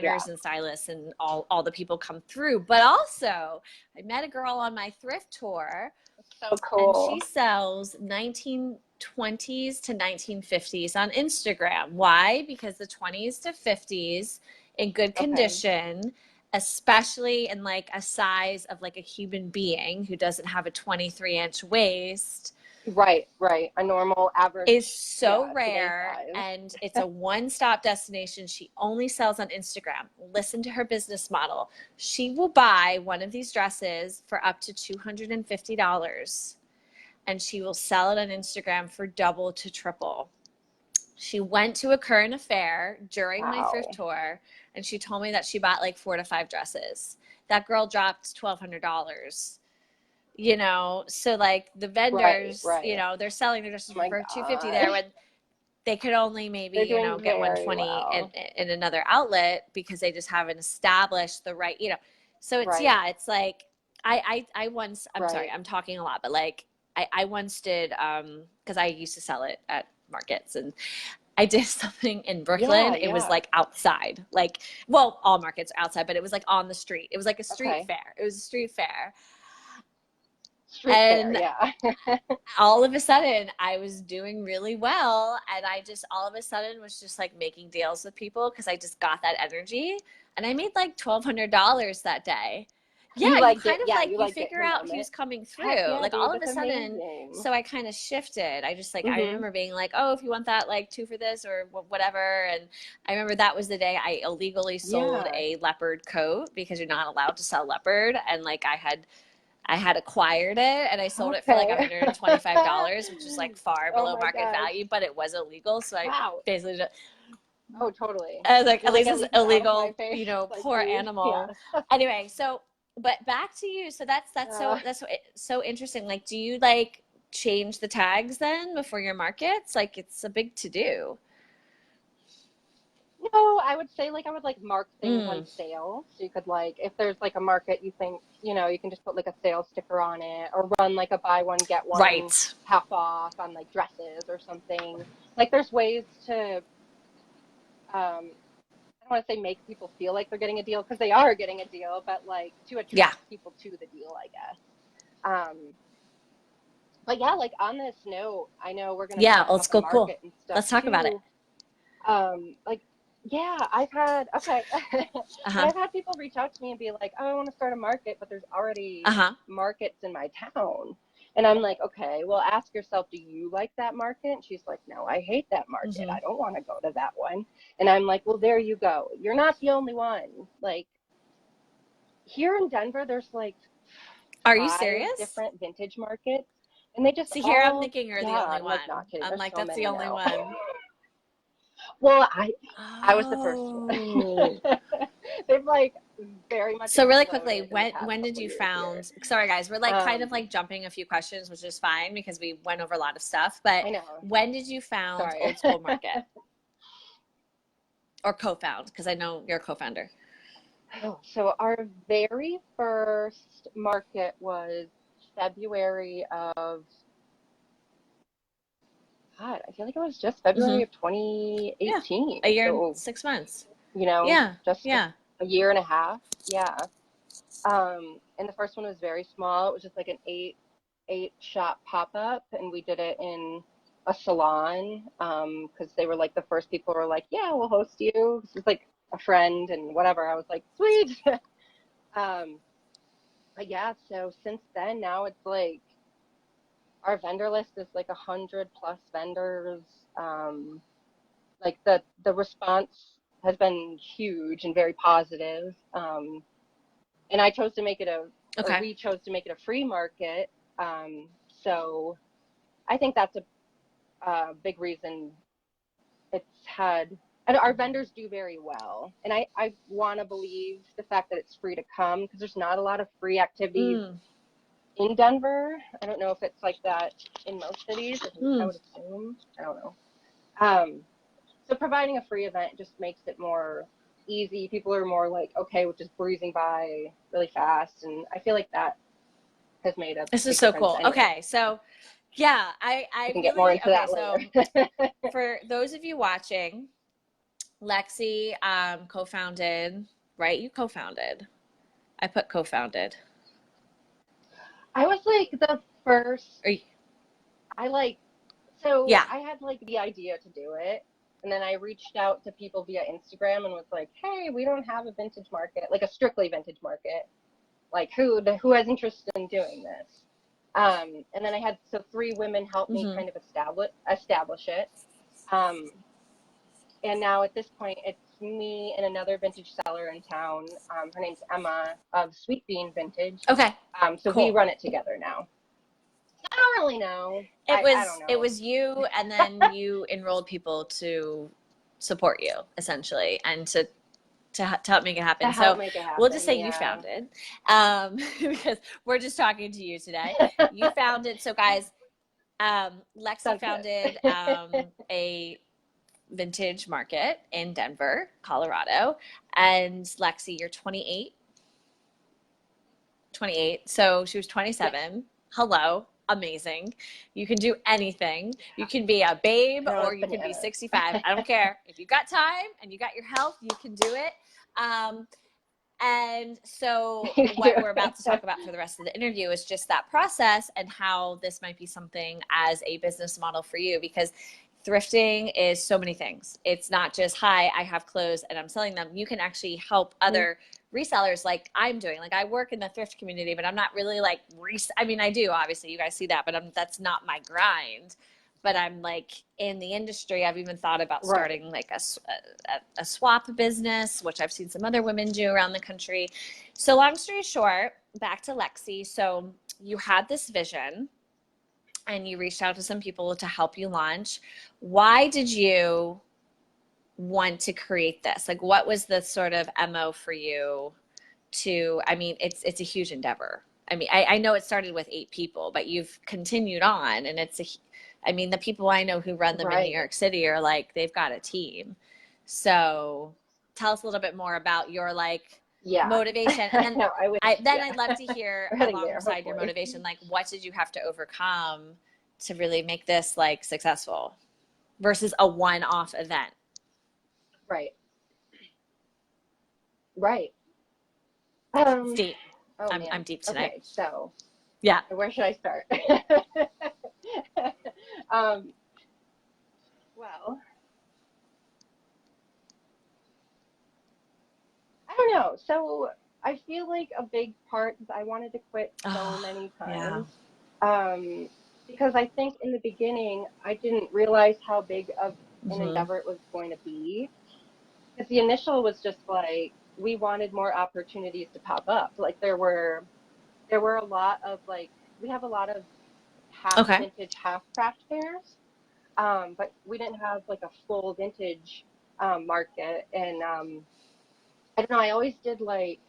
Yeah. designers and stylists and all the people come through. But also, I met a girl on my thrift tour So and cool. she sells 1920s to 1950s on Instagram. Why? Because the 20s to 50s in good Okay. condition, especially in like a size of like a human being who doesn't have a 23-inch waist, Right, right. A normal is average, so yeah, today's rare, size. and it's a one-stop destination. She only sells on Instagram. Listen to her business model. She will buy one of these dresses for up to $250 and she will sell it on Instagram for double to triple. She went to a current affair during my thrift Wow. tour and she told me that she bought like 4 to 5 dresses. That girl dropped $1,200. So like the Right, vendors, right. they're selling their dresses Oh my for 250 there gosh. when they could only maybe, They're doing get very 120 well. in another outlet because they just haven't established the right, So it's, Right, yeah, it's like I once, I'm sorry, right. I'm talking a lot, but like I once did, because I used to sell it at markets. And I did something in Brooklyn. Yeah, It was yeah. like outside, like, well, all markets are outside, but it was like on the street. It was like a street Okay. fair. It was a street fair. Street fair, And yeah. all of a sudden I was doing really well. And I just all of a sudden was just like making deals with people because I just got that energy. And I made like $1,200 that day. You Yeah, you like get, kind of yeah, like you you like get figure in the out moment. who's coming Heck through. yeah, Like dude, all of a that's sudden, amazing. so I kind of shifted. I just like I Hmm. remember being like, "Oh, if you want that like two for this or whatever." And I remember that was the day I illegally sold Yeah. a leopard coat because you're not allowed to sell leopard, and like I had acquired it and I sold it for like Okay. $125, which is like far Oh below my market gosh. value, but it was illegal. So I Wow. basically just, Oh, totally. I was like, You're at like, least at it's least it's out of my illegal, face. Like, poor please. Yeah. animal. Anyway, so but back to you. So Uh, that's so interesting. Like, do you like change the tags then before your markets? Like, it's a big to do. no, I would say like I would like mark things on Mm, sale. So you could like if there's like a market you think, you can just put like a sale sticker on it or run like a buy one get one right. half off on like dresses or something. Like there's ways to I don't want to say make people feel like they're getting a deal because they are getting a deal, but like to Yeah. attract people to the deal, I guess. But yeah, like on this note, I know we're going to Yeah. talk Old about the school. Cool. market and stuff Let's talk about it. too. Like, yeah, I've had, okay, but Uh-huh. I've had people reach out to me and be like, oh, I want to start a market, but there's already Uh-huh. markets in my town. And I'm like, okay, well, ask yourself, do you like that market? And she's like, no, I hate that market. Hmm. I don't want to go to that one. And I'm like, well, there you go. You're not the only one. Like, here in Denver, there's like Are you five serious? different vintage markets, and they just See, here I'm all, thinking you're yeah, the only I'm like, one. not kidding. I'm There's like, so that's the many only now. one. Well, I was the first Oh. one. They've like very much So really quickly, exploded in the when past when did couple you years here. found, sorry guys, we're like kind Um, of like jumping a few questions, which is fine because we went over a lot of stuff, but I know. when did you found Sorry. Old School Market or co-found? Because I know you're a co-founder. Oh, so our very first market was February of God, I feel like it was just February Hmm. of Yeah. 2018. A year and So, 6 months. you know, Yeah. just Yeah. a year and a half. Yeah. And the first one was very small. It was just like an eight shop pop up, and we did it in a salon because they were like the first people who were like, yeah, we'll host you. This is like a friend and whatever. I was like, sweet. um, but yeah, so since then, now it's like our vendor list is like 100 plus vendors. Um, like the response has been huge and very positive. And I chose to make it or Okay. we chose to make it a free market. So I think that's a big reason it's had, and our vendors do very well. And I want to believe the fact that it's free to come because there's not a lot of free activities Mm. in Denver. I don't know if it's like that in most cities. I Mm. would assume. I don't know. Um, so providing a free event just makes it more easy. People are more like okay with just breezing by really fast, and I feel like that has made a This is big so difference cool. anyway. Okay. So yeah, We I can get more really, into okay. that So later. for those of you watching, Lexi co-founded, right? You co-founded. I put co-founded. I was like the first. Or, I like so yeah. I had like the idea to do it, and then I reached out to people via Instagram and was like, "Hey, we don't have a vintage market, like a strictly vintage market. Like who has interest in doing this?" And then I had so three women help me Hmm. kind of establish it. Um, and now at this point, it's me and another vintage seller in town. Her name's Emma of Sweet Bean Vintage. Okay. So we Cool. run it together now. I don't really know. It I don't was it know. was you, and then you enrolled people to support you essentially, and to help make it To happen. help So make it we'll just happen, say you yeah. founded, because we're just talking to you today. You founded. So guys, Lexi Sounds good. founded a vintage market in Denver, Colorado, and Lexi, you're 28. 28. So she was Yes. 27. Hello. amazing. You can do anything. You can be a babe No, or it's you can be bananas. 65. I don't care. If you got time and you got your health, you can do it. And so, what we're about to talk about for the rest of the interview is just that process and how this might be something as a business model for you, because thrifting is so many things. It's not just, hi, I have clothes and I'm selling them. You can actually help other resellers like I'm doing. Like, I work in the thrift community, but I'm not really like, I mean, I do, obviously, you guys see that, but that's not my grind. But I'm like in the industry. I've even thought about Right. starting like a swap business, which I've seen some other women do around the country. So long story short, back to Lexi. So you had this vision and you reached out to some people to help you launch. Why did you want to create this? Like, what was the sort of MO for you to, I mean, it's a huge endeavor. I mean, I know it started with 8 people, but you've continued on, and I mean, the people I know who run them in New Right. York City are like, they've got a team. So tell us a little bit more about your like Yeah. motivation. And then No, I wish. then Yeah. I'd love to hear We're heading there, alongside your hopefully. motivation, like what did you have to overcome to really make this like successful versus a one-off event? Right. Right. It's Um, deep. oh I'm man. deep tonight. Okay, so Yeah. where should I start? um, well, I don't know. So I feel like a big part is I wanted to quit so Oh, many yeah. times. Um, because I think in the beginning I didn't realize how big of an Mm-hmm. endeavor it was going to be. Because the initial was just like we wanted more opportunities to pop up. Like there were a lot of like we have a lot of half Okay. vintage, half craft fairs. But we didn't have like a full vintage market. And I don't know, I always did like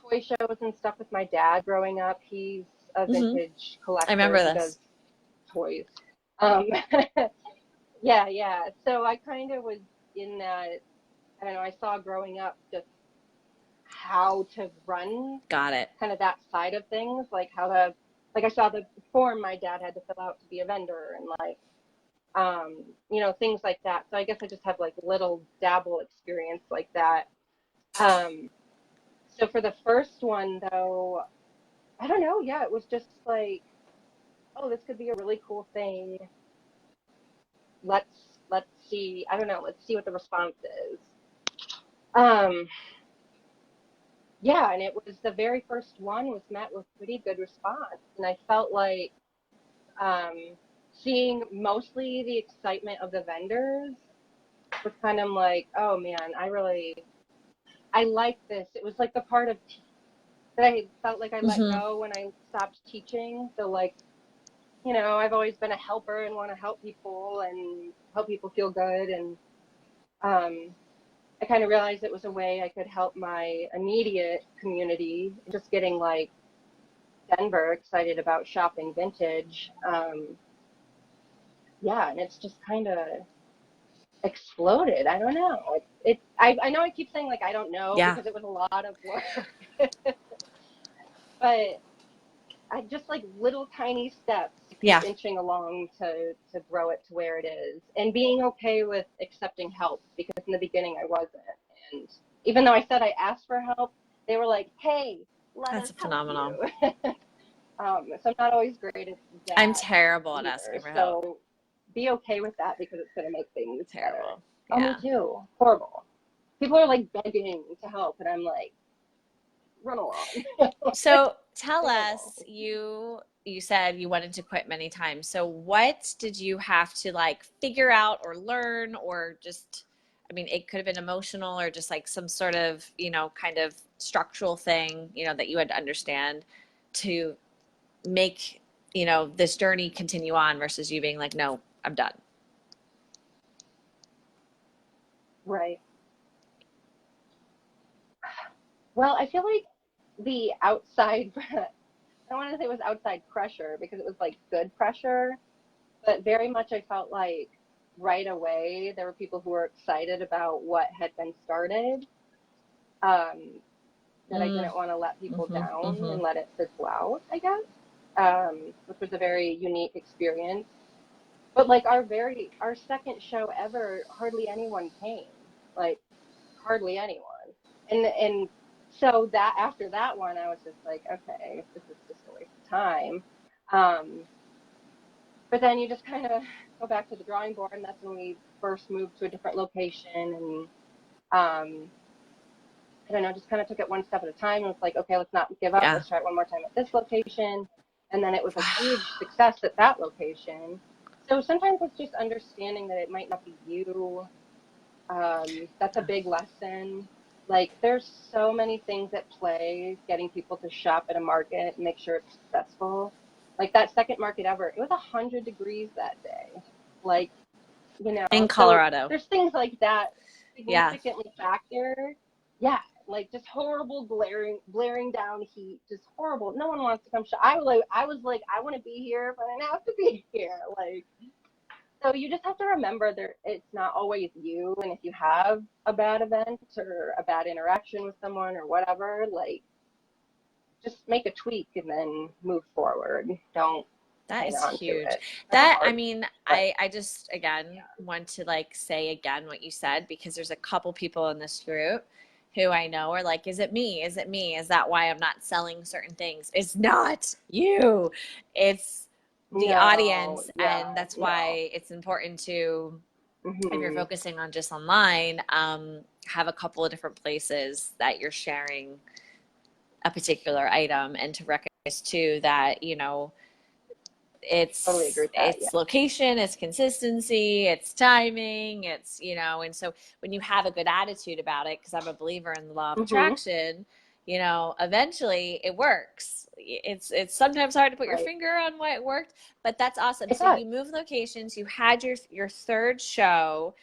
toy shows and stuff with my dad growing up. He's a Mm-hmm. vintage I collector. remember He this. does toys. Um, yeah, yeah. So I kind of was in that. I don't know. I saw growing up just how to run Got it. kind of that side of things, like how to, like I saw the form my dad had to fill out to be a vendor and like, things like that. So I guess I just have like little dabble experience like that. Um, so for the first one though, I don't know. Yeah, it was just like, oh, this could be a really cool thing. Let's see. I don't know. Let's see what the response is. Um, yeah, and it was the very first one was met with pretty good response, and I felt like um, seeing mostly the excitement of the vendors was kind of like, oh man, I like this. It was like the part of that I felt like I let Mm-hmm. go when I stopped teaching. So like, I've always been a helper and want to help people and help people feel good. And um, I kind of realized it was a way I could help my immediate community, just getting like Denver excited about shopping vintage. Yeah, and it's just kind of exploded. I don't know. I know I keep saying like I don't know Yeah. because it was a lot of work, but I just like little tiny steps to keep Yeah. inching along to grow it to where it is, and being okay with accepting help because in the beginning I wasn't, and even though I said I asked for help, they were like, "Hey, let us That's help phenomenal. you." So I'm not always great at I'm that terrible at either. asking for help. So be okay with that because it's going to make things better. Terrible. Oh, me Yeah. too. Horrible. People are like begging to help, and I'm like, run along. So tell Run along. us, you said you wanted to quit many times. So what did you have to like figure out or learn or just, I mean, it could have been emotional or just like some sort of, kind of structural thing, that you had to understand to make, this journey continue on versus you being like, no, I'm done. Right. Well, I feel like the outside, I don't want to say it was outside pressure because it was like good pressure, but very much I felt like right away there were people who were excited about what had been started, um, that I Mm, didn't want to let people mm-hmm, down mm-hmm. and let it fizzle out, I guess. which was a very unique experience. But like our second show ever, hardly anyone came. Like hardly anyone. And so that after that one, I was just like, okay, this is just a waste of time. Um, but then you just kind of go back to the drawing board, and that's when we first moved to a different location. And I don't know, just kind of took it one step at a time. And it's like, okay, let's not give up. Yeah. Let's try it one more time at this location. And then it was a Wow. huge success at that location. So sometimes it's just understanding that it might not be you. That's a big lesson. Like, there's so many things at play getting people to shop at a market and make sure it's successful. Like that second market ever, it was 100 degrees that day. Like, In so Colorado. there's things like that Yeah. significantly factor. Yeah, like just horrible blaring down heat, just horrible. No one wants to come shop. I was like, I want to be here, but I don't have to be here. Like, so you just have to remember that it's not always you. And if you have a bad event or a bad interaction with someone or whatever, like just make a tweak and then move forward. Don't That hang is on to huge. it. That's I hard, mean, but I just, again, want to like say again what you said, because there's a couple people in this group who I know are like, is it me? Is it me? Is that why I'm not selling certain things? It's not you. It's the no, audience. yeah, And that's no. why it's important to, if you're Hmm. focusing on just online, have a couple of different places that you're sharing a particular item, and to recognize too that, Totally agree with that. Yeah. it's location, it's consistency, it's timing, it's, and so when you have a good attitude about it, because I'm a believer in the law of Hmm. attraction, eventually it works. It's sometimes hard to put your Right. finger on why it worked, but that's awesome. It So does. you moved locations, you had your third show.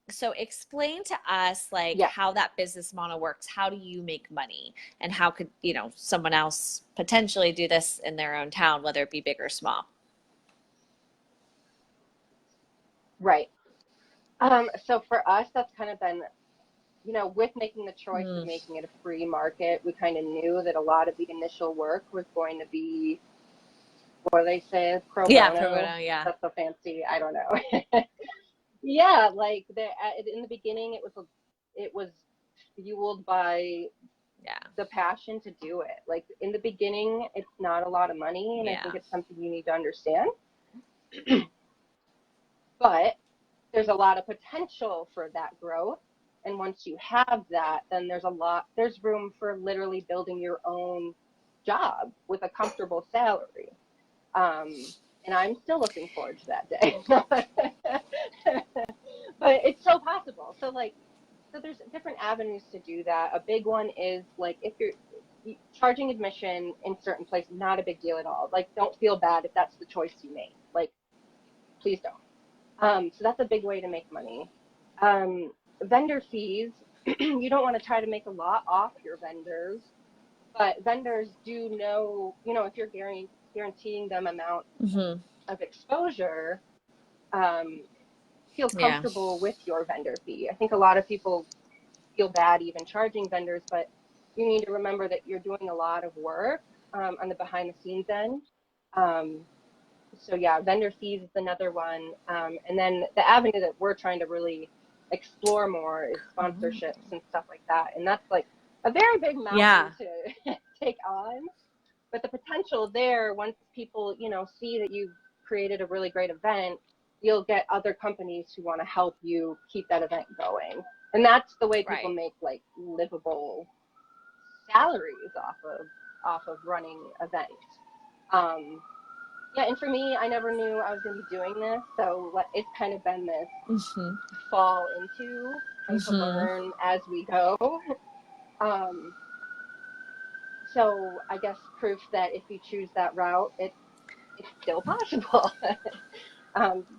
So explain to us like Yes. how that business model works. How do you make money? And how could, someone else potentially do this in their own town, whether it be big or small? Right. So for us, that's kind of been, with making the choice of Mm. making it a free market, we kind of knew that a lot of the initial work was going to be, what do they say, pro Yeah, pro bono. bono, yeah. That's so fancy. I don't know. Yeah, like in the beginning, it was fueled by Yeah. the passion to do it. Like in the beginning, it's not a lot of money, and I think Yeah. it's something you need to understand. But there's a lot of potential for that growth. And once you have that, then there's room for literally building your own job with a comfortable salary. And I'm still looking forward to that day. But it's so possible. So there's different avenues to do that. A big one is like if you're charging admission in certain places, not a big deal at all. Like don't feel bad if that's the choice you made. Like please don't. So that's a big way to make money. Vendor fees, you don't want to try to make a lot off your vendors, but vendors do know, if you're guaranteeing them amount Hmm. of exposure, um, feel Yeah. comfortable with your vendor fee. I think a lot of people feel bad even charging vendors, but you need to remember that you're doing a lot of work on the behind the scenes end. Um, so yeah, vendor fees is another one. And then the avenue that we're trying to really explore more is sponsorships and stuff like that. And that's like a very big mountain Yeah. to take on. But the potential there, once people, see that you've created a really great event, you'll get other companies who want to help you keep that event going. And that's the way people Right. make like livable salaries off of running events. Um, yeah, and for me, I never knew I was going to be doing this, so it's kind of been this Hmm. fall into, trying to Hmm. learn as we go. Um, so I guess proof that if you choose that route, it's still possible.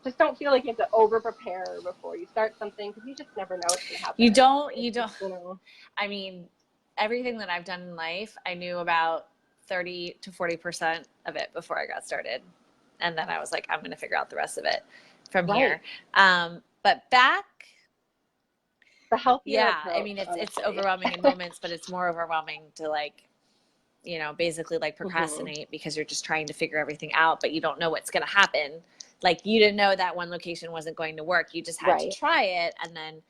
Just don't feel like you have to over prepare before you start something because you just never know what's going to happen You anyway. don't, I mean, everything that I've done in life, I knew about 30 to 40% of it before I got started. And then I was like, I'm going to figure out the rest of it from Right. here. But back, The healthier yeah, I approach, mean, it's honestly. overwhelming in moments, but it's more overwhelming to like, you know, basically like Mm-hmm. procrastinate because you're just trying to figure everything out, but you don't know what's going to happen. Like you didn't know that one location wasn't going to work. You just had to Right. try it and then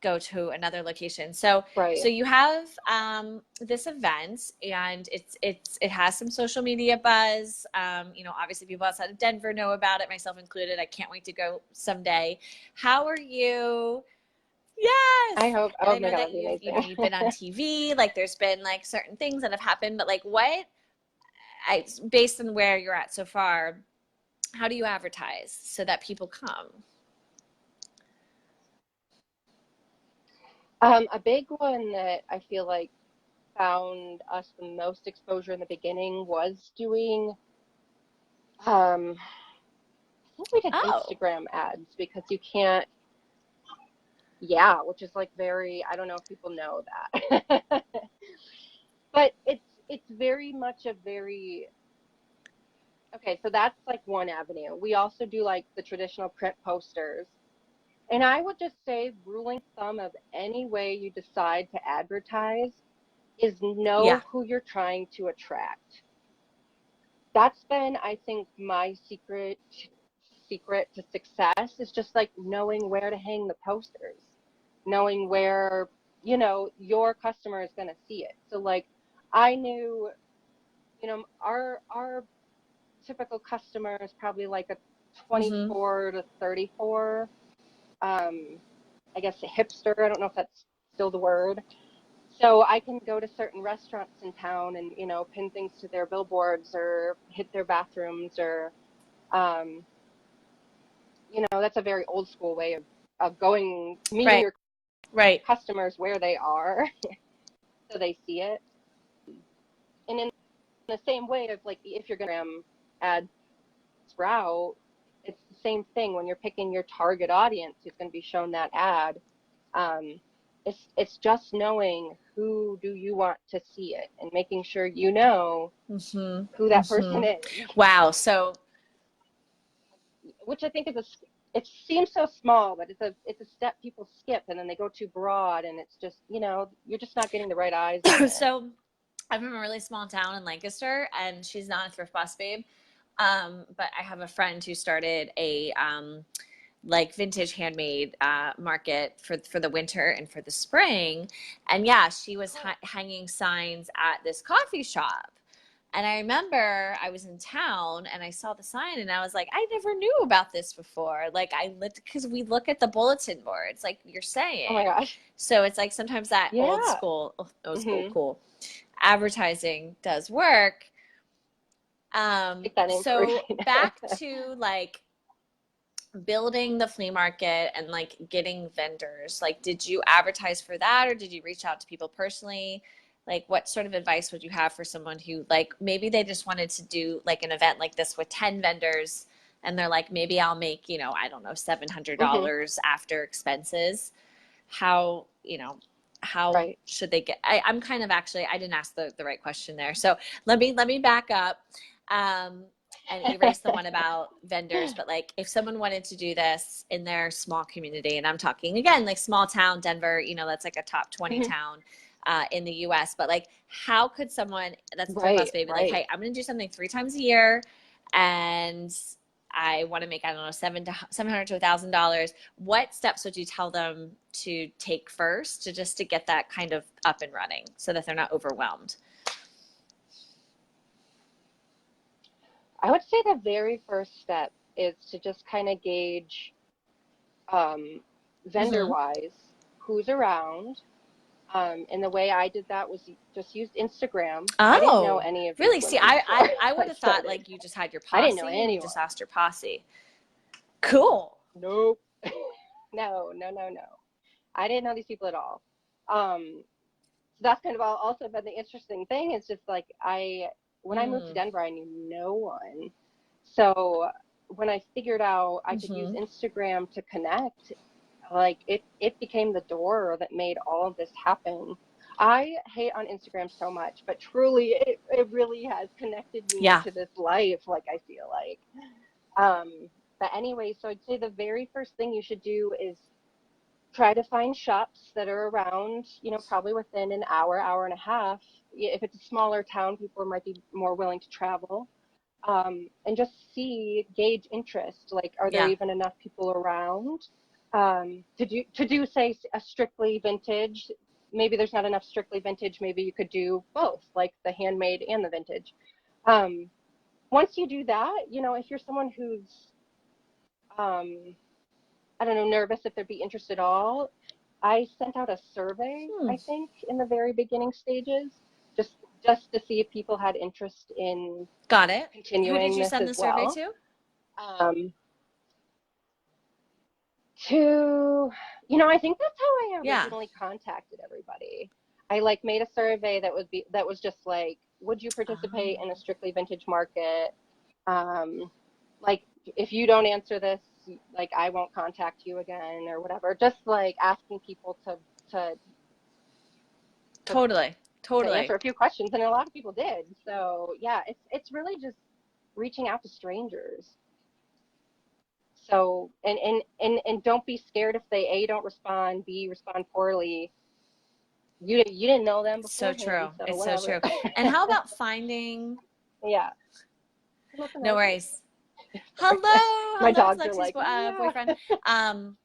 go to another location. So Right. you have this event, and it has some social media buzz. You know, obviously people outside of Denver know about it, myself included. I can't wait to go someday. How are you? Yes. I hope. And I Oh my know God, that that'd be you know, amazing. you've been on TV, like there's been like certain things that have happened, but like based on where you're at so far, how do you advertise so that people come? A big one that I feel like found us the most exposure in the beginning was doing, I think we did Oh. Instagram ads because you can't, yeah, which is like very, I don't know if people know that. But it's very much a very, okay, so that's like one avenue. We also do like the traditional print posters. And I would just say, ruling thumb of any way you decide to advertise is Yeah. know who you're trying to attract. That's been, I think, my secret to success is just like knowing where to hang the posters, knowing where, your customer is going to see it. So like I knew, our typical customer is probably like a Mm-hmm. 24 to 34, I guess a hipster. I don't know if that's still the word. So I can go to certain restaurants in town and, pin things to their billboards or hit their bathrooms or, um, that's a very old school way of going, meeting Right. your Right. customers where they are so they see it. And in the same way of like, if you're going to ads route, it's the same thing when you're picking your target audience who's going to be shown that ad. Um, it's just knowing who do you want to see it and making sure you know who Mm-hmm. that person Mm-hmm. is, Wow. So which I think is it seems so small, but it's a step people skip and then they go too broad and it's just, you're just not getting the right eyes on it. so I'm from a really small town in Lancaster, and she's not a thrift boss babe. But I have a friend who started a like vintage handmade market for the winter and for the spring. And yeah, she was hanging signs at this coffee shop. And I remember I was in town and I saw the sign and I was like, I never knew about this before. Like I looked because we look at the bulletin boards, like you're Oh my saying. gosh. So it's like sometimes that Yeah. old school, Hmm. cool advertising does work. Take that So inspiration. back to like building the flea market and like getting vendors. Like, did you advertise for that or did you reach out to people personally? Like, what sort of advice would you have for someone who, like, maybe they just wanted to do like an event like this with 10 vendors and they're like, maybe I'll make, you know, I don't know, Hmm. $700 after expenses. How, you know, how Right. should they get? I'm kind of actually, I didn't ask the right question there. So let me back up. Um, and erase the one about vendors, but like if someone wanted to do this in their small community, and I'm talking again like small town Denver, you know, that's like a top 20 Hmm. town in the US, but like how could someone that's a thrift boss Right. baby like, Right. hey, I'm gonna do something 3 times a year and I want to make, I don't know, $700 to $1,000. What steps would you tell them to take first to just to get that kind of up and running so that they're not overwhelmed? I would say the very first step is to just kind of gauge, vendor Mm-hmm. wise who's around. And the way I did that was just used Instagram. I didn't know Oh, any of these really? See, women before I I would have thought started. like you just had your I didn't know posse and you just anyone. asked your posse. Cool. Nope. No, no, no, no. I didn't know these people at all. So that's kind of also been the interesting thing. Is just like when I moved to Mm. Denver, I knew no one. So when I figured out I could use Mm-hmm. Instagram to connect, like it became the door that made all of this happen. I hate on Instagram so much, but truly it really has connected me Yeah. to this life, like I feel like. But anyway, so I'd say the very first thing you should do is try to find shops that are around, probably within an hour, hour and a half. If it's a smaller town, people might be more willing to travel. And just gauge interest. Like, are there Yeah. even enough people around to do say a strictly vintage? Maybe there's not enough strictly vintage. Maybe you could do both, like the handmade and the vintage. Um, Once you do that, if you're someone who's um, I don't know, nervous if they'd be interested at all, I sent out a survey, Hmm. I think, in the very beginning stages, just just to see if people had interest in Got it. Who did continuing you this send as the survey well. to? Um, to, I think that's how I Yeah. originally contacted everybody. I like made a survey that was just like, would you participate in a Um, strictly vintage market? Um, like, if you don't answer this, like, I won't contact you again or whatever. Just like asking people to to totally. to answer Totally. a few questions, and a lot of people did. So yeah, it's really just reaching out to strangers. So and don't be scared if they A, don't respond, B, respond poorly. You didn't know them It's so beforehand, true. so It's so whatever. true. And how about finding, Yeah. What's the no noise? worries. Sorry. Hello. My Hello, it's dogs are Lexi's like, yeah. boyfriend. Um,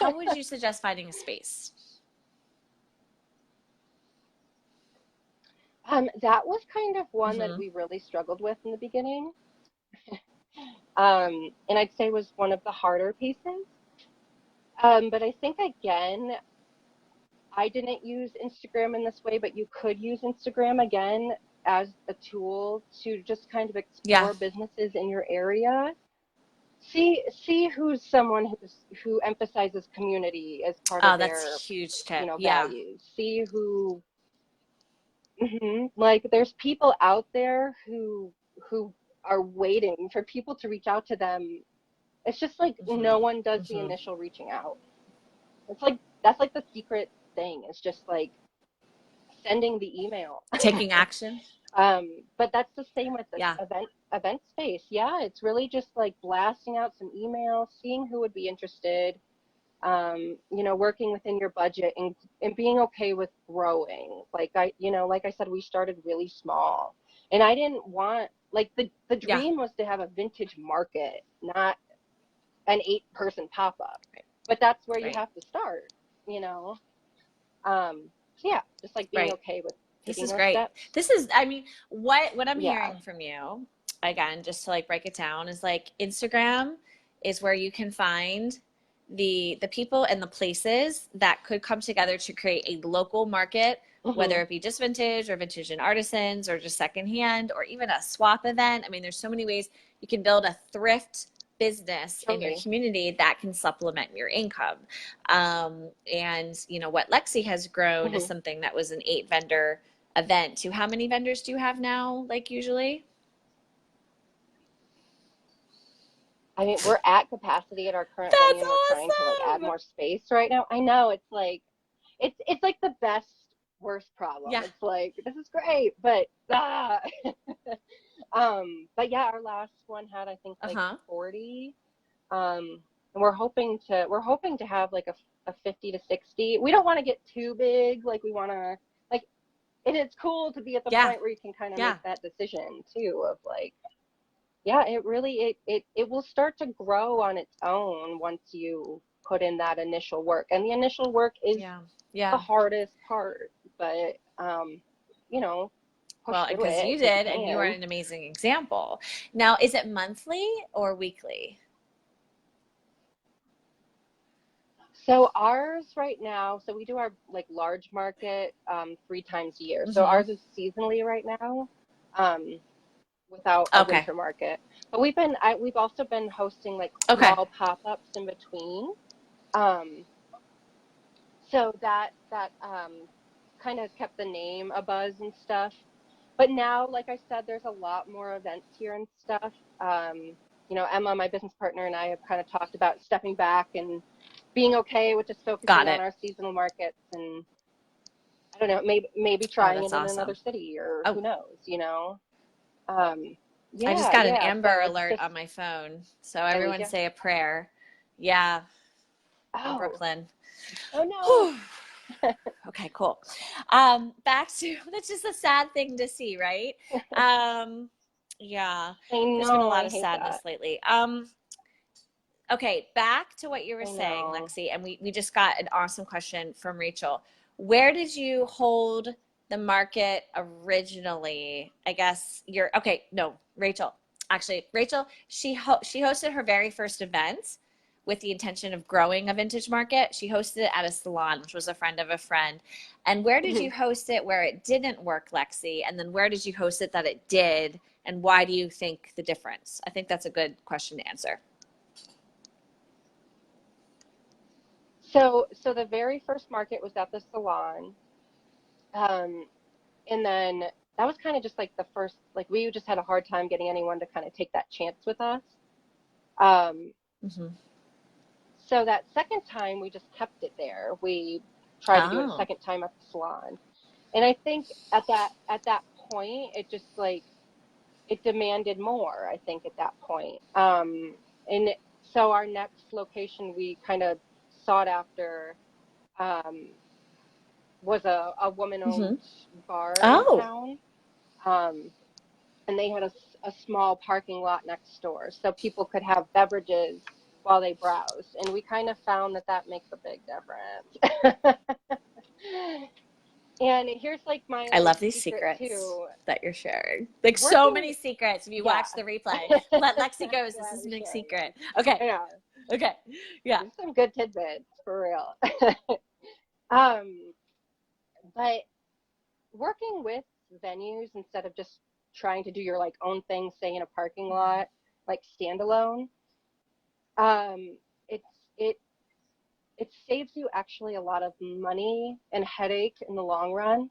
how would you suggest finding a space? That was kind of one that Mm-hmm. we really struggled with in the beginning. And I'd say was one of the harder pieces. But I think again, I didn't use Instagram in this way, but you could use Instagram again as a tool to just kind of Yeah. explore businesses in your area. See who's someone who emphasizes community as part Oh, of that's their, a huge tip. Yeah. values. See who, like, there's people out there who are waiting for people to reach out to them. It's just like Mm-hmm. no one does the Mm-hmm. initial reaching out. It's like that's like the secret thing. It's just like sending the email. Taking action. But that's the same with this Yeah. event space. Yeah, it's really just like blasting out some emails, seeing who would be interested, working within your budget and being okay with growing. Like I said, we started really small. And I didn't want like the Yeah. dream was to have a vintage market, not an 8-person pop-up. Right. But that's where you Right. have to start, you know. So yeah, just like being Right. okay with This taking is those great. steps. This is, I mean, what I'm Yeah. hearing from you, again, just to like break it down, is like Instagram is where you can find the people and the places that could come together to create a local market, whether Hmm. it be just vintage or vintage and artisans or just secondhand or even a swap event. I mean, there's so many ways you can build a thrift business in your Totally. community that can supplement your income. And what Lexi has grown is Hmm. something that was an 8 vendor event to how many vendors do you have now, like usually? I mean, we're at capacity at our current venue, That's and we're trying to like add awesome. more space right now. I know it's like it's like the best worst problem. Yeah. It's like this is great, but but yeah, our last one had I think like Uh-huh. 40. And we're hoping to have like a 50 to 60. We don't want to get too big. Like we want to like and it's cool to be at the Yeah. point where you can kind of Yeah. make that decision too of like yeah, it really it will start to grow on its own once you put in that initial work. And the initial work is Yeah. the Yeah. hardest part, but you know, push Well, through because it you because you did, and you are can. an amazing example. Now, is it monthly or weekly? So ours right now, so we do our like large market 3 times a year. So Mm-hmm. ours is seasonally right now, um, without our Okay. winter market. But we've also been hosting like Okay. small pop-ups in between. Um, so that kind of kept the name a buzz and stuff. But now, like I said, there's a lot more events here and stuff. Emma, my business partner, and I have kind of talked about stepping back and being okay with just Got focusing on it. our seasonal markets and I don't know, maybe Oh, trying that's it in another awesome. city or Oh, who knows. Um, I just yeah, got an yeah. Amber So it's Alert just, on my phone. So oh, did everyone you? say a prayer. Yeah. in Oh, Brooklyn. oh no. Whew. Okay, cool. Back to that's just a sad thing to see, right? Yeah, I there's been a know. lot I of hate sadness that. lately. Okay, back to what you were I saying, know. Lexi, and we just got an awesome question from Rachel. Where did you hold the market originally? I guess you're okay. No, Rachel. Actually, Rachel, she hosted her very first event with the intention of growing a vintage market. She hosted it at a salon, which was a friend of a friend. And where did you host it where it didn't work, Lexi? And then where did you host it that it did? And why do you think the difference? I think that's a good question to answer. So the very first market was at the salon. Um, and then that was kind of just like the first, like we just had a hard time getting anyone to kind of take that chance with us. Um, Hmm. so that second time we just kept it there. We tried to do it a Oh. second time at the salon. And I think at that point it just like it demanded more, I think at that point. And so our next location we kind of sought after um was a Hmm. woman-owned bar in Oh, town. Um, and they had a small parking lot next door, so people could have beverages while they browsed. And we kind of found that that makes a big difference. And here's like my I like love these secret secrets too. that you're sharing. Like so Working, many secrets. If you yeah. watch the replay, let Lexi I'm goes. This glad is a we're big sharing secret. them. Okay. Yeah, Okay. Yeah. there's some good tidbits for real. um, but working with venues instead of just trying to do your like own thing, say in a parking lot, like standalone, um, it's it it saves you actually a lot of money and headache in the long run.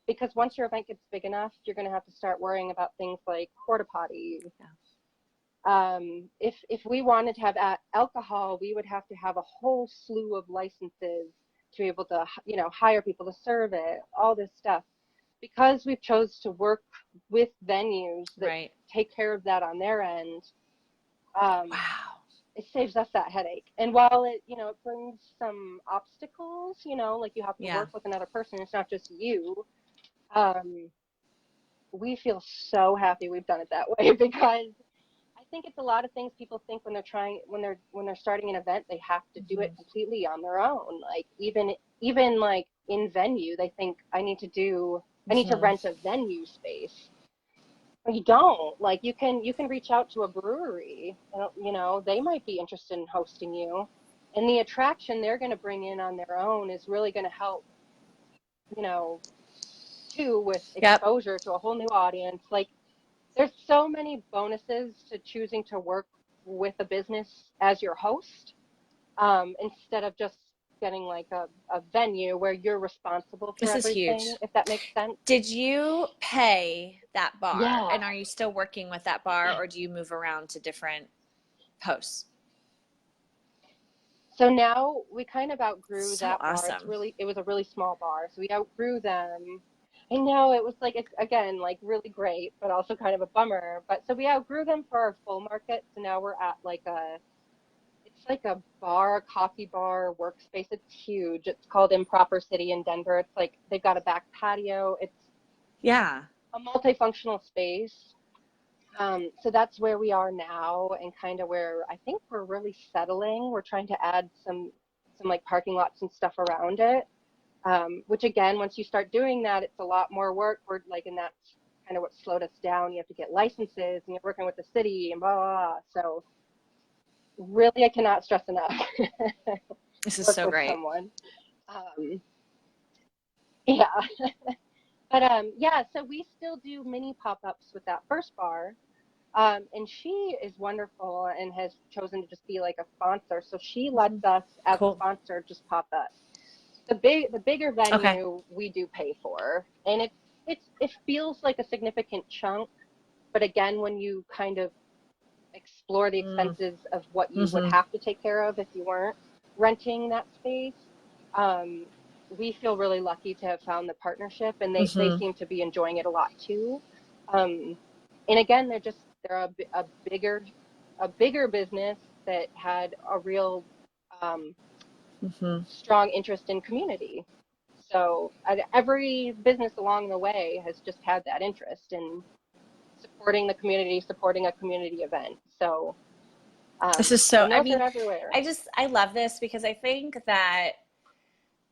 Because once your event gets big enough, you're going to have to start worrying about things like porta potties. Yeah. If we wanted to have alcohol, we would have to have a whole slew of licenses to be able to, hire people to serve it, all this stuff. Because we've chose to work with venues that Right. take care of that on their end, um, Wow. it saves us that headache. And while it brings some obstacles, like you have to Yeah. work with another person, it's not just you. Um, we feel so happy we've done it that way because I think it's a lot of things people think when they're starting an event, they have to do it Hmm. completely on their own. Like even like in venue, they think I need to Hmm. rent a venue space. You don't. Like you can reach out to a brewery. They might be interested in hosting you, and the attraction they're going to bring in on their own is really going to help. You know, too, with Yep. exposure to a whole new audience. Like there's so many bonuses to choosing to work with a business as your host, instead of just getting like a venue where you're responsible for This is everything, huge. if that makes sense. Did you pay that bar? Yeah. And are you still working with that bar or do you move around to different hosts? So now we kind of outgrew So that bar. awesome. It was a really small bar, so we outgrew them. I know it was like, it's again like really great, but also kind of a bummer. But so we outgrew them for our full market. So now we're at it's like a bar, coffee bar, workspace. It's huge. It's called Improper City in Denver. It's like they've got a back patio. It's Yeah. a multifunctional space. So that's where we are now, and kind of where I think we're really settling. We're trying to add some like parking lots and stuff around it. Which again, once you start doing that, it's a lot more work. We're like, and that's kind of what slowed us down. You have to get licenses, and you're working with the city, and blah blah blah. So really, I cannot stress enough. This is Work so with great. someone. Um, yeah, but yeah. So we still do mini pop-ups with that first bar. And she is wonderful and has chosen to just be like a sponsor. So she Hmm. lets us, as a Cool. sponsor, just pop up. The bigger Okay. venue we do pay for, and it feels like a significant chunk. But again, when you kind of explore the Mm. expenses of what you would Hmm. have to take care of if you weren't renting that space, um, we feel really lucky to have found the partnership, and they Hmm. seem to be enjoying it a lot too. Um, and again, they're a bigger business that had a real um, Hmm. strong interest in community. So every business along the way has just had that interest in supporting the community, supporting a community event. So, This is so, and I those are mean, everywhere. I love this because I think that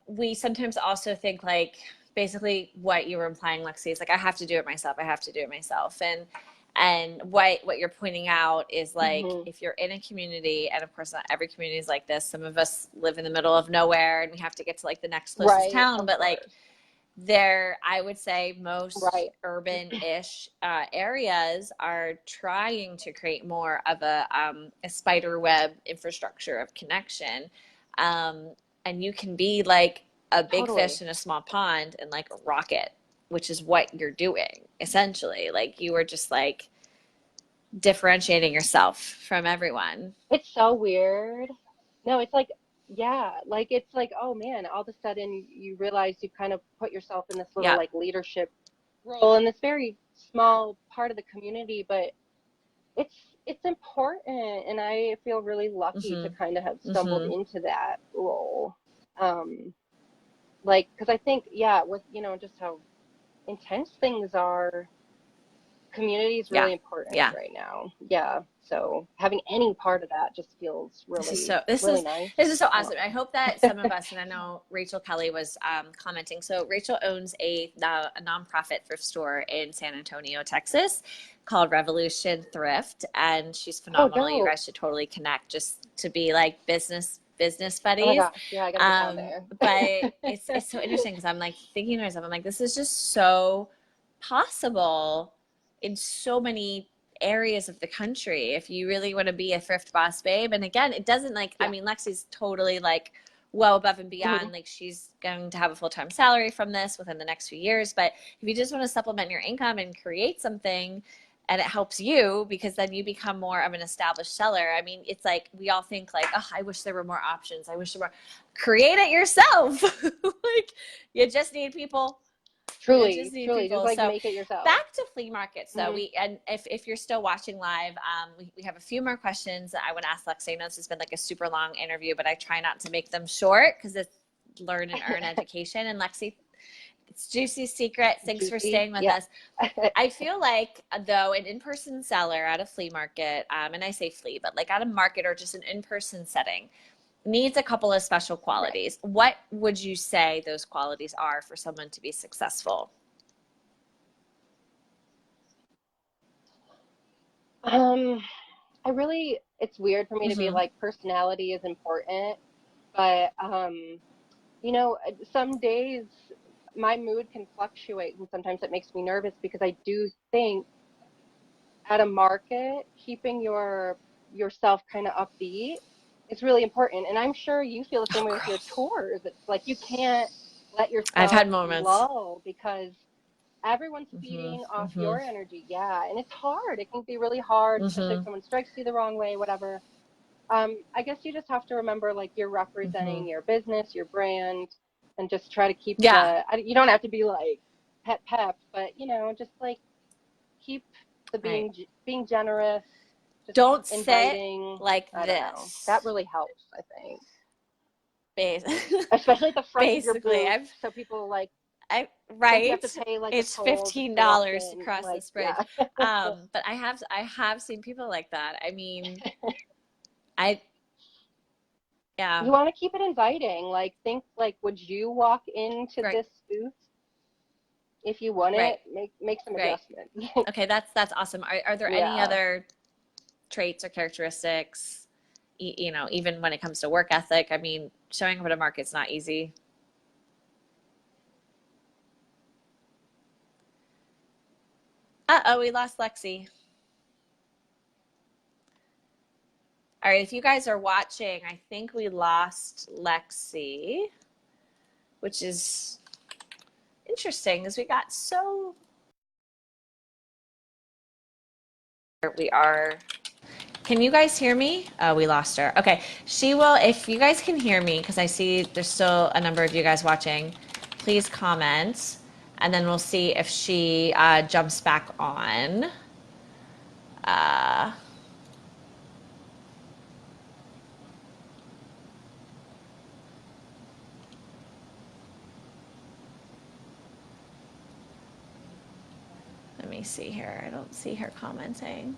we sometimes also think like basically what you were implying, Lexi, is like I have to do it myself. I have to do it myself. And what you're pointing out is like Hmm. if you're in a community, and of course not every community is like this. Some of us live in the middle of nowhere and we have to get to like the next closest Right, town. of But like course. there, I would say most Right. urban-ish areas are trying to create more of a spider web infrastructure of connection. Um, and you can be like a big Totally. fish in a small pond and like rock it, which is what you're doing essentially. Like you were just like differentiating yourself from everyone. It's so weird. No, it's like, yeah, like it's like, oh man, all of a sudden you realize you kind of put yourself in this little Yeah. like leadership role in this very small part of the community, but it's it's important, and I feel really lucky to Mm-hmm. kind of have stumbled Mm-hmm. into that role. Um, like, because I think, yeah, with just how intense things are, community is Yeah. really important Yeah. right now. Yeah. So having any part of that just feels This is really, so this really is nice. this is so Yeah. awesome. I hope that some of us, and I know Rachel Kelly was commenting. So Rachel owns a nonprofit thrift store in San Antonio, Texas, called Revolution Thrift, and she's Oh, phenomenal. You dope. guys should totally connect just to be like business Oh my buddies. gosh. Yeah, I gotta get down there. But it's so interesting because I'm like thinking to myself, I'm like, this is just so possible in so many areas of the country if you really want to be a thrift boss babe. And again, it doesn't like, I Yeah. mean, Lexi's totally like well above and Hmm. beyond. Like she's going to have a full-time salary from this within the next few years. But if you just want to supplement your income and create something and it helps you because then you become more of an established seller. I mean, it's like we all think like, oh, I wish there were more options. I wish there were. Create it yourself. Like you just need people. You just Truly, need truly, just people. like So make it yourself. back to flea markets. So Hmm. and if you're still watching live, we have a few more questions that I would ask Lexi. I know this has been like a super long interview, but I try not to make them short because it's learn and earn education. And Lexi, it's juicy secret. Thanks for Juicy. staying with Yeah. us. I feel like though an in-person seller at a flea market, and I say flea, but like at a market or just an in-person setting, needs a couple of special Right. qualities. What would you say those qualities are for someone to be successful? Um, it's weird for me to be Mm-hmm. like personality is important, but some days my mood can fluctuate, and sometimes it makes me nervous because I do think at a market, keeping yourself kind of upbeat is really important. And I'm sure you feel the same Oh, way with your girl. tours. It's like you can't let I've yourself had moments. lull because everyone's Mm-hmm. feeding off Mm-hmm. your energy. Yeah, and it's hard. It can be really hard, especially if Mm-hmm. someone strikes you the wrong way, whatever. I guess you just have to remember like you're Mm-hmm. representing your business, your brand, and just try to keep Yeah. you don't have to be like pep, but just like keep the Right. being generous, just Don't sit inviting. like I don't know. That this. really helps, I think, Bas- especially at the front of your Basically, booth, so people like I think you have right. to pay like a It's toll just to walk $15 to in. cross Like, this bridge. yeah, But I have seen people like that. I mean, I yeah. you want to keep it inviting. Like, think like, would you walk into Right. this booth if you want Right. it? Make some Right. adjustments. Okay, that's awesome. Are there any Yeah. other traits or characteristics, even when it comes to work ethic? I mean, showing up at a market's not easy. Uh-oh, we lost Lexi. All right, if you guys are watching, I think we lost Lexi, which is interesting because we got so we are. Can you guys hear me? Oh, we lost her. Okay, she will. If you guys can hear me, because I see there's still a number of you guys watching, please comment, and then we'll see if she jumps back on. Uh, me see here. I don't see her commenting.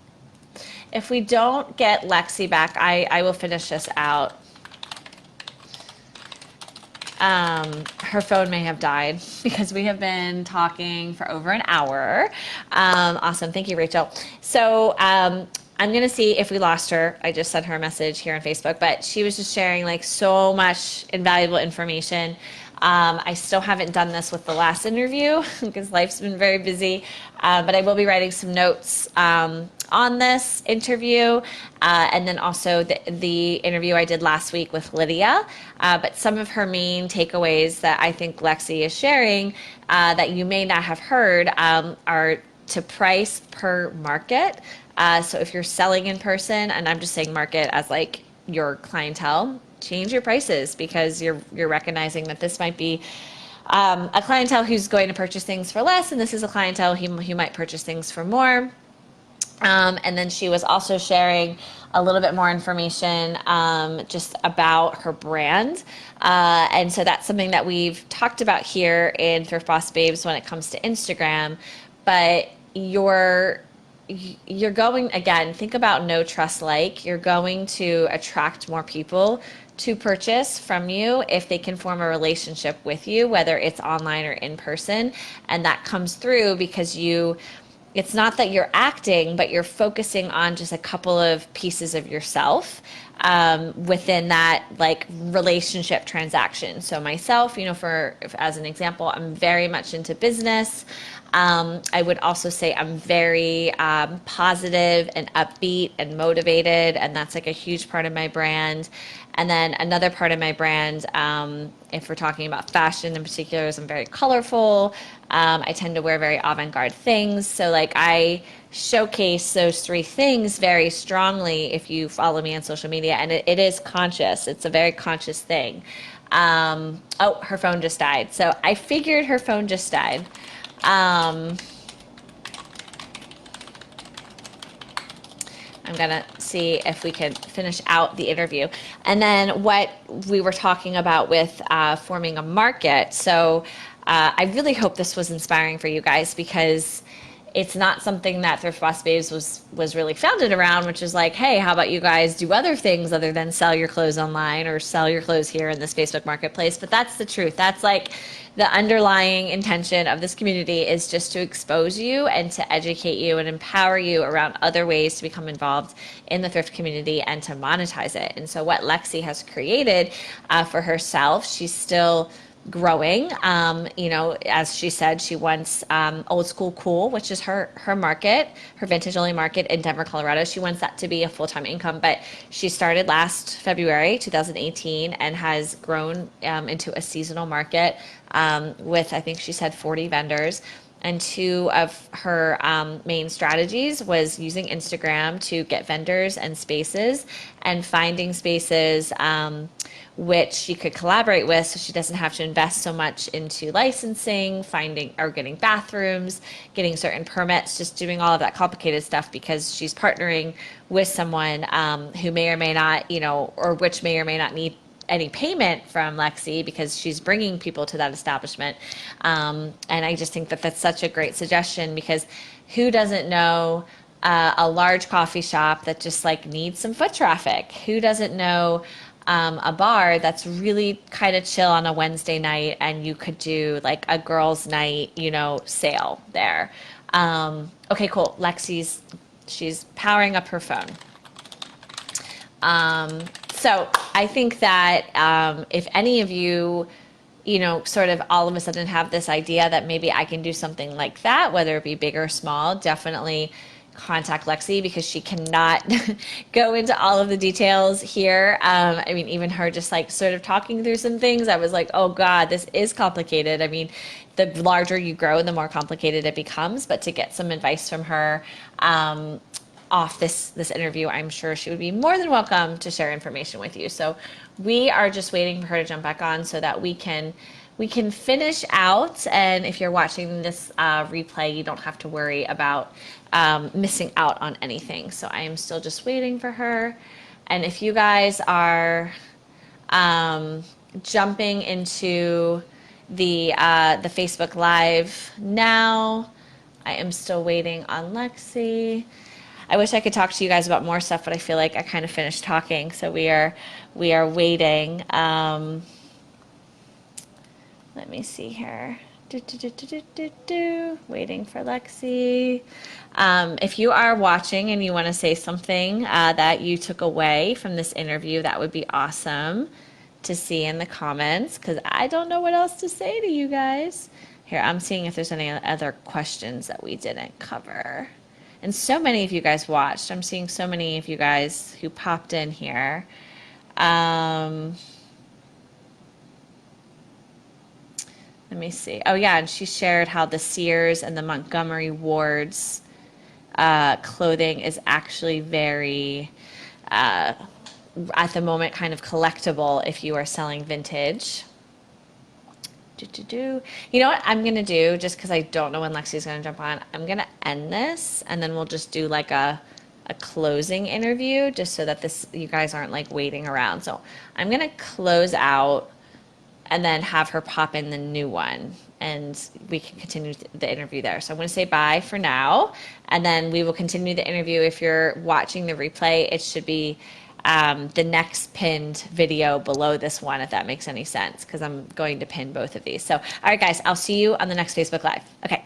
If we don't get Lexi back, I will finish this out. Her phone may have died because we have been talking for over an hour. Awesome. Thank you, Rachel. So I'm going to see if we lost her. I just sent her a message here on Facebook, but she was just sharing like so much invaluable information. I still haven't done this with the last interview because life's been very busy, but I will be writing some notes on this interview, and then also the interview I did last week with Lydia. But some of her main takeaways that I think Lexi is sharing that you may not have heard are to price per market. So if you're selling in person, and I'm just saying market as like your clientele, change your prices because you're recognizing that this might be a clientele who's going to purchase things for less, and this is a clientele who might purchase things for more. And then she was also sharing a little bit more information just about her brand. And so that's something that we've talked about here in Thrift Boss Babes when it comes to Instagram. But you're going, again, think about no trust like. You're going to attract more people to purchase from you if they can form a relationship with you, whether it's online or in person. And that comes through because it's not that you're acting, but you're focusing on just a couple of pieces of yourself within that like relationship transaction. So myself, as an example, I'm very much into business. I would also say I'm very positive and upbeat and motivated, and that's like a huge part of my brand. And then another part of my brand, if we're talking about fashion in particular, is I'm very colorful. I tend to wear very avant-garde things. So like I showcase those three things very strongly if you follow me on social media, and it is conscious. It's a very conscious thing. Oh, her phone just died. So I figured her phone just died. I'm going to see if we can finish out the interview. And then what we were talking about with forming a market. So I really hope this was inspiring for you guys because it's not something that Thrift Boss Babes was really founded around, which is like, hey, how about you guys do other things other than sell your clothes online or sell your clothes here in this Facebook marketplace. But that's the truth. That's like the underlying intention of this community is just to expose you and to educate you and empower you around other ways to become involved in the thrift community and to monetize it. And so what Lexi has created for herself, she's still growing. As she said, she wants Old School Cool, which is her market, her vintage only market in Denver, Colorado. She wants that to be a full-time income, but she started last February 2018 and has grown into a seasonal market with, I think she said 40 vendors. And two of her main strategies was using Instagram to get vendors and spaces and finding spaces which she could collaborate with so she doesn't have to invest so much into licensing, finding or getting bathrooms, getting certain permits, just doing all of that complicated stuff because she's partnering with someone who may or may not, or which may or may not need any payment from Lexi because she's bringing people to that establishment. And I just think that that's such a great suggestion because who doesn't know a large coffee shop that just like needs some foot traffic? Who doesn't know a bar that's really kind of chill on a Wednesday night and you could do like a girls' night, sale there. Okay, cool. She's powering up her phone. So I think that if any of you, sort of all of a sudden have this idea that maybe I can do something like that, whether it be big or small, definitely contact Lexi because she cannot go into all of the details here. Even her just like sort of talking through some things, I was like, oh God, this is complicated. The larger you grow, the more complicated it becomes. But to get some advice from her off this interview, I'm sure she would be more than welcome to share information with you. So we are just waiting for her to jump back on so that we can finish out. And if you're watching this replay, you don't have to worry about missing out on anything. So I am still just waiting for her. And if you guys are jumping into the Facebook Live now, I am still waiting on Lexi. I wish I could talk to you guys about more stuff, but I feel like I kind of finished talking, so we are waiting. Let me see here. Waiting for Lexi. If you are watching and you want to say something that you took away from this interview, that would be awesome to see in the comments, because I don't know what else to say to you guys. Here, I'm seeing if there's any other questions that we didn't cover. And so many of you guys watched. I'm seeing so many of you guys who popped in here. Let me see. Oh, yeah, and she shared how the Sears and the Montgomery Wards clothing is actually very, at the moment, kind of collectible if you are selling vintage. You know what I'm going to do, just because I don't know when Lexi's going to jump on, I'm going to end this, and then we'll just do like a closing interview, just so that you guys aren't like waiting around. So I'm going to close out and then have her pop in the new one, and we can continue the interview there. So I'm going to say bye for now, and then we will continue the interview. If you're watching the replay, it should be the next pinned video below this one, if that makes any sense, because I'm going to pin both of these. So, all right, guys, I'll see you on the next Facebook Live. Okay.